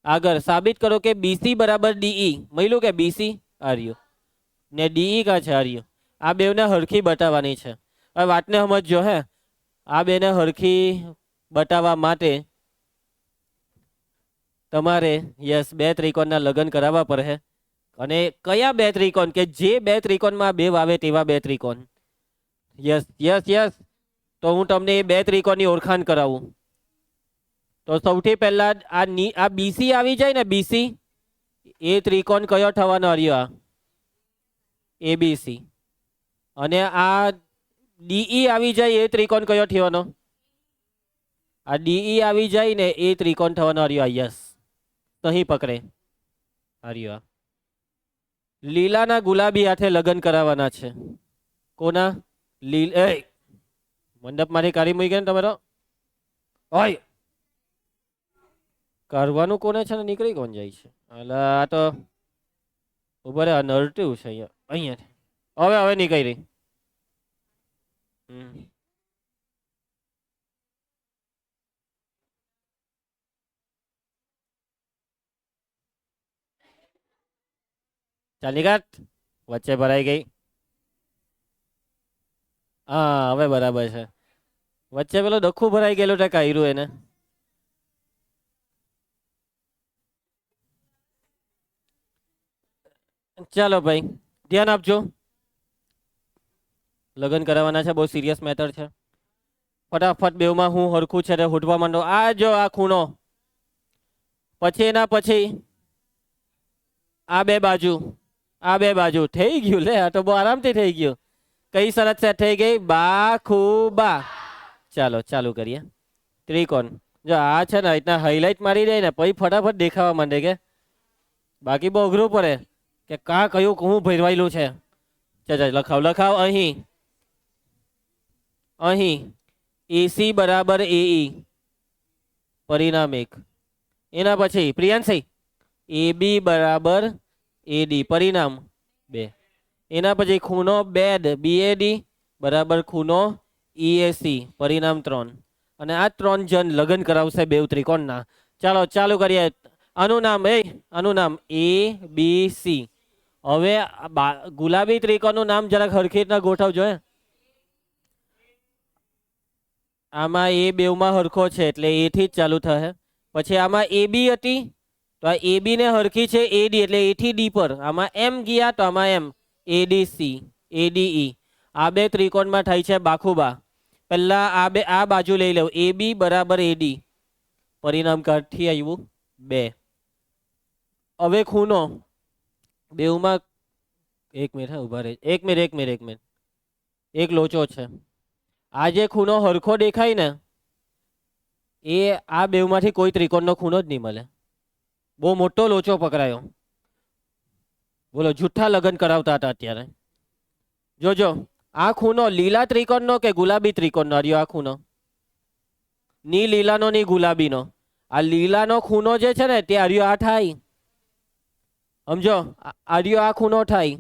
આગળ સાબિત કરો કે બીસી બરાબર ડીઈ. મળ્યું કે બીસી આર્યો ને ડીઈ કા છે આર્યો? આ બેવને હરખી બતાવવાની છે. હવે વાતને સમજજો હે. આ બેને હરખી બતાવવા માટે તમારે યસ બે ત્રિકોણના લગ્ન કરાવવા પડે. અને કયા બે ત્રિકોણ? કે જે બે ત્રિકોણમાં બે આવે તેવા બે ત્રિકોણ. Yes yes yes. તો હું તમને એ બે ત્રિકોણની ઓળખાણ કરાવું. તો સૌથી પહેલા આ બીસી આવી જાય ને બીસી એ ત્રિકોણ કયો થવાનો? હરિયો એબીસી. અને આ ડીઈ આવી જાય એ ત્રિકોણ કયો થવાનો? આ ડીઈ આવી જાય ને એ ત્રિકોણ થવાનો હરિયો. યસ સહી પકડે હરિયો. લીલાના ગુલાબી હાથે લગ્ન કરાવવાના છે. કોના? મંડપમાંથી કાઢી મૂકી ગયા ને તમે તો હોય કાઢવાનું કોને છે ને નીકળી કોણ જાય છે એટલે આ તો ઉભા રે નરટ્યું છે અહીંયા હવે હવે નીકળી ચાલી કાટ વચ્ચે ભરાઈ ગઈ હા હવે બરાબર છે વચ્ચે પેલો ડખું ભરાઈ ગયેલું છે કાયરું એને ચાલો ભાઈ ધ્યાન આપજો લગ્ન કરાવવાના છે બહુ સિરિયસ મેટર છે ફટાફટ બેવમાં હું હરખું છે હુટવા માંડો આ જો આ ખૂણો પછી એના પછી આ બે બાજુ થઈ ગયું લે આ તો બહુ આરામથી થઈ ગયું કઈ શરત સેટ થઈ ગઈ બા ખૂબા ચાલો ચાલુ કરીએ ત્રિકોણ જો આ છે ને રીતના હાઇલાઇટ મારી દે ને પછી ફટાફટ દેખાવા માંડે કે બાકી બહુ અઘરું પડે કે કા કયું હું ભરવાયેલું છે ચાલ લખાવ અહીં એસી બરાબર એઈ પરિણામ 1 એના પછી પ્રિયાંશી એબી બરાબર એડી પરિણામ 2 એના પછી ખૂણો બેડ બીએડી બરાબર ખૂણો ઈએસી પરિણામ 3 અને આ 3 જણ લગ્ન કરાવશે બે ત્રિકોણના ચાલો ચાલુ કરીએ આનું નામ એ બી સી હવે ગુલાબી ત્રિકોણનું નામ જરાક હરખી રીતના ગોઠવજો આમાં એ બેવમાં હરખો છે એટલે એ થી જ ચાલુ થશે પછી આમાં એ બી હતી તો આ એ બી ને હરખી છે એડી એટલે એ થી ડી પર આમાં એમ ગયા તો આમાં એમ એડીસી એડીઈ આ બે ત્રિકોણમાં થાય છે બાખુબા પહેલા આ બાજુ લઈ લેવું એ બી બરાબર એડી પરિણામ કાઢથી આવ્યું 2 હવે ખૂણો બેવમાં એક મિનિટ ઉભા રહે એક મિનિટ એક લોચો છે આ જે ખૂણો હરખો દેખાય ને એ આ બેવમાંથી કોઈ ત્રિકોણનો ખૂણો જ નહીં મળે બહુ મોટો લોચો પકડાયો બોલો જૂઠા લગ્ન કરાવતા હતા અત્યારે જોજો આ ખૂણો લીલા ત્રિકોણનો કે ગુલાબી ત્રિકોણનો આ ખૂણો ની લીલાનો ની ગુલાબીનો આ લીલાનો ખૂણો જે છે ને તે આ થાય સમજો આ ખૂણો થાય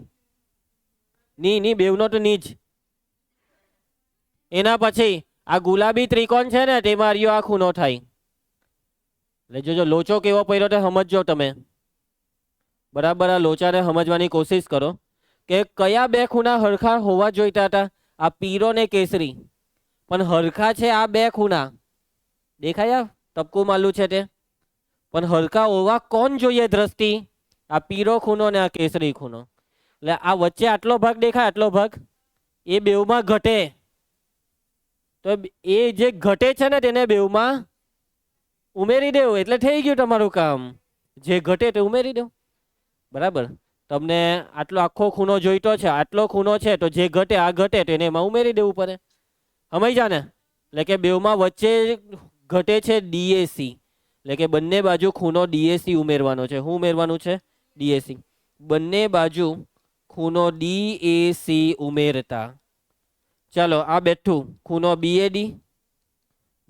ની બેવનો તો ની જ એના પછી આ ગુલાબી ત્રિકોણ છે ને તેમાં આ ખૂણો થાય એટલે જોજો લોચો કેવો પડ્યો તે સમજજો તમે બરાબર આ લોચાને સમજવાની કોશિશ કરો કે કયા બે ખૂણા હરખા હોવા જોઈતા હતા આ પીરો ને કેસરી પણ હરખા છે આ બે ખૂણા દેખાયા ટપકું માલું છે તે પણ હરખા હોવા કોણ જોઈએ દ્રષ્ટિ આ પીરો ખૂણો ને આ કેસરી ખૂણો એટલે આ વચ્ચે આટલો ભાગ દેખાય આટલો ભાગ એ બેવમાં ઘટે તો એ જે ઘટે છે ને તેને બેવમાં ઉમેરી દેવું એટલે થઈ ગયું તમારું કામ જે ઘટે તે ઉમેરી દેવું બરાબર તમને આટલો આખો ખૂણો જોઈતો છે આટલો ખૂણો છે તો જે ઘટે આ ઘટે તો એને એમાં ઉમેરી દેવું પડે સમજ્યા ને એટલે કે બેવમાં વચ્ચે ઘટે છે ડીએસી એટલે કે બંને બાજુ ખૂણો ડીએસી ઉમેરવાનો છે શું ઉમેરવાનું છે ડીએસી બંને બાજુ ખૂણો ડીએસી ઉમેરતા ચાલો આ બેઠું ખૂણો બીએડી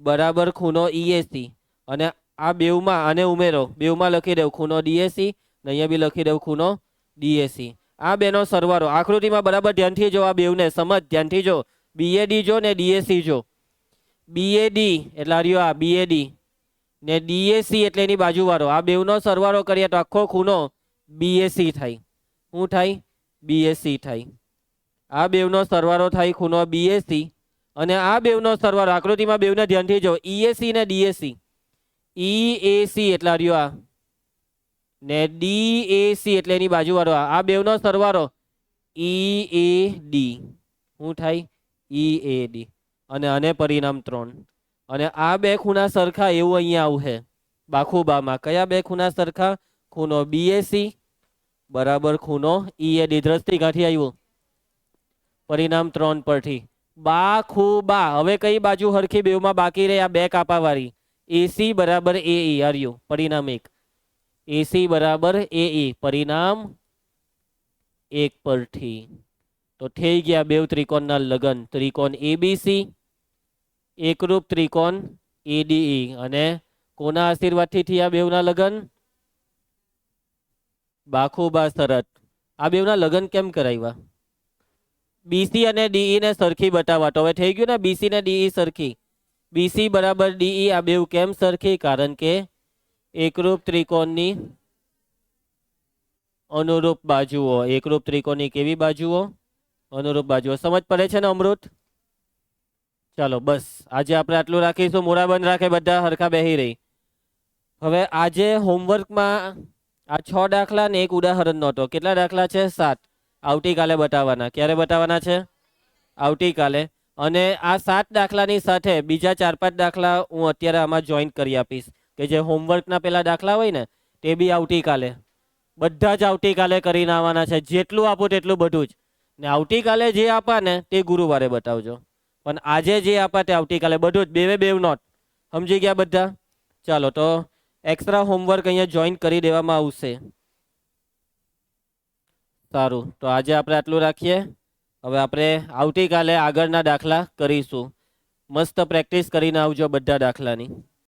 બરાબર ખૂણો ઈએસી અને આ બેવમાં આને ઉમેરો બેવમાં લખી દેવું ખૂણો ડીએસી ને અહીંયા બી લખી દેવું ખૂણો ડીએસી આ બેનો સરવાળો આકૃતિમાં બરાબર ધ્યાનથી જો આ બેવને સમજ ધ્યાનથી જો બીએડી જો ને ડીએસી જો બીએડી એટલે રહ્યો આ બીએડી ને ડીએસી એટલે એની બાજુવાળો આ બેવનો સરવાળો કરીએ તો આખો ખૂણો બીએસી થાય શું થાય બીએસી થાય આ બેવનો સરવાળો થાય ખૂણો બીએસી અને આ બેવનો સરવાળો આકૃતિમાં બેવને ધ્યાનથી જો ઈએસી ને ડીએસી ઈએસી એટલે રહ્યો આ ને ડીએસી એટલે એની બાજુવાળો આ બેવનો સરવાળો ઈએડી શું થાય ઈએડી અને આને પરિણામ 3 અને આ બે ખૂણા સરખા એવું અહીંયા આવશે બાખુબામાં કયા બે ખૂણા સરખા ખૂણો બીએસી બરાબર ખૂણો ઈએડી દ્રષ્ટિ કાંઠી આવ્યું પરિણામ 3 પરથી બાખુબા હવે કઈ બાજુ હરખી બેવમાં બાકી રહે આ બે કાપાવાળી એસી બરાબર એઈ આવ્યું પરિણામ 1 એસી બરાબર એઈ પરિણામ 1 પરથી તો થઈ ગયા બેવ ત્રિકોણના લગન ત્રિકોણ એબીસી એકરૂપ ત્રિકોણ એડીઈ અને કોના આશીર્વાદથી થયા બેવના લગ્ન? બાખુબા શરત. આ બેવના લગ્ન કેમ કરાવ્યા? બીસી અને ડીઈ ને સરખી બતાવવા. તો હવે થઈ ગયું ને બીસી ને ડીઈ સરખી. બીસી બરાબર ડીઈ આ બેવ કેમ સરખી? કારણ કે એકરૂપ ત્રિકોણની અનુરૂપ બાજુઓ. એકરૂપ ત્રિકોણની કેવી બાજુઓ? અનુરૂપ બાજુઓ. સમજ પડે છે ને અમૃત? ચાલો બસ આજે આપણે આટલું રાખીશું. મોડા બંધ રાખે, બધા હરખા બેહી રહી. હવે આજે હોમવર્કમાં આ 6 દાખલા ને એક ઉદાહરણ નહોતો. કેટલા દાખલા છે? 7. આવતીકાલે બતાવવાના. ક્યારે બતાવવાના છે? આવતીકાલે. અને આ 7 દાખલાની સાથે બીજા 4-5 દાખલા હું અત્યારે આમાં જોઈન્ટ કરી આપીશ, કે જે હોમવર્કના પેલા દાખલા હોય ને તે બી આવતીકાલે. બધા જ આવતીકાલે કરીને આવવાના છે. જેટલું આપો તેટલું બધું જ. ને આવતીકાલે જે આપા ને તે ગુરુવારે બતાવજો. પણ આજે જે આપા તે આવતીકાલે બધું જ. બેવ નોટ. સમજી ગયા બધા? ચાલો તો એક્સ્ટ્રા હોમવર્ક અહીંયા જોઈન કરી દેવામાં આવશે. સારું, તો આજે આપણે આટલું રાખીએ. હવે આપણે આવતીકાલે આગળના દાખલા કરીશું. મસ્ત પ્રેક્ટિસ કરીને આવજો બધા દાખલાની.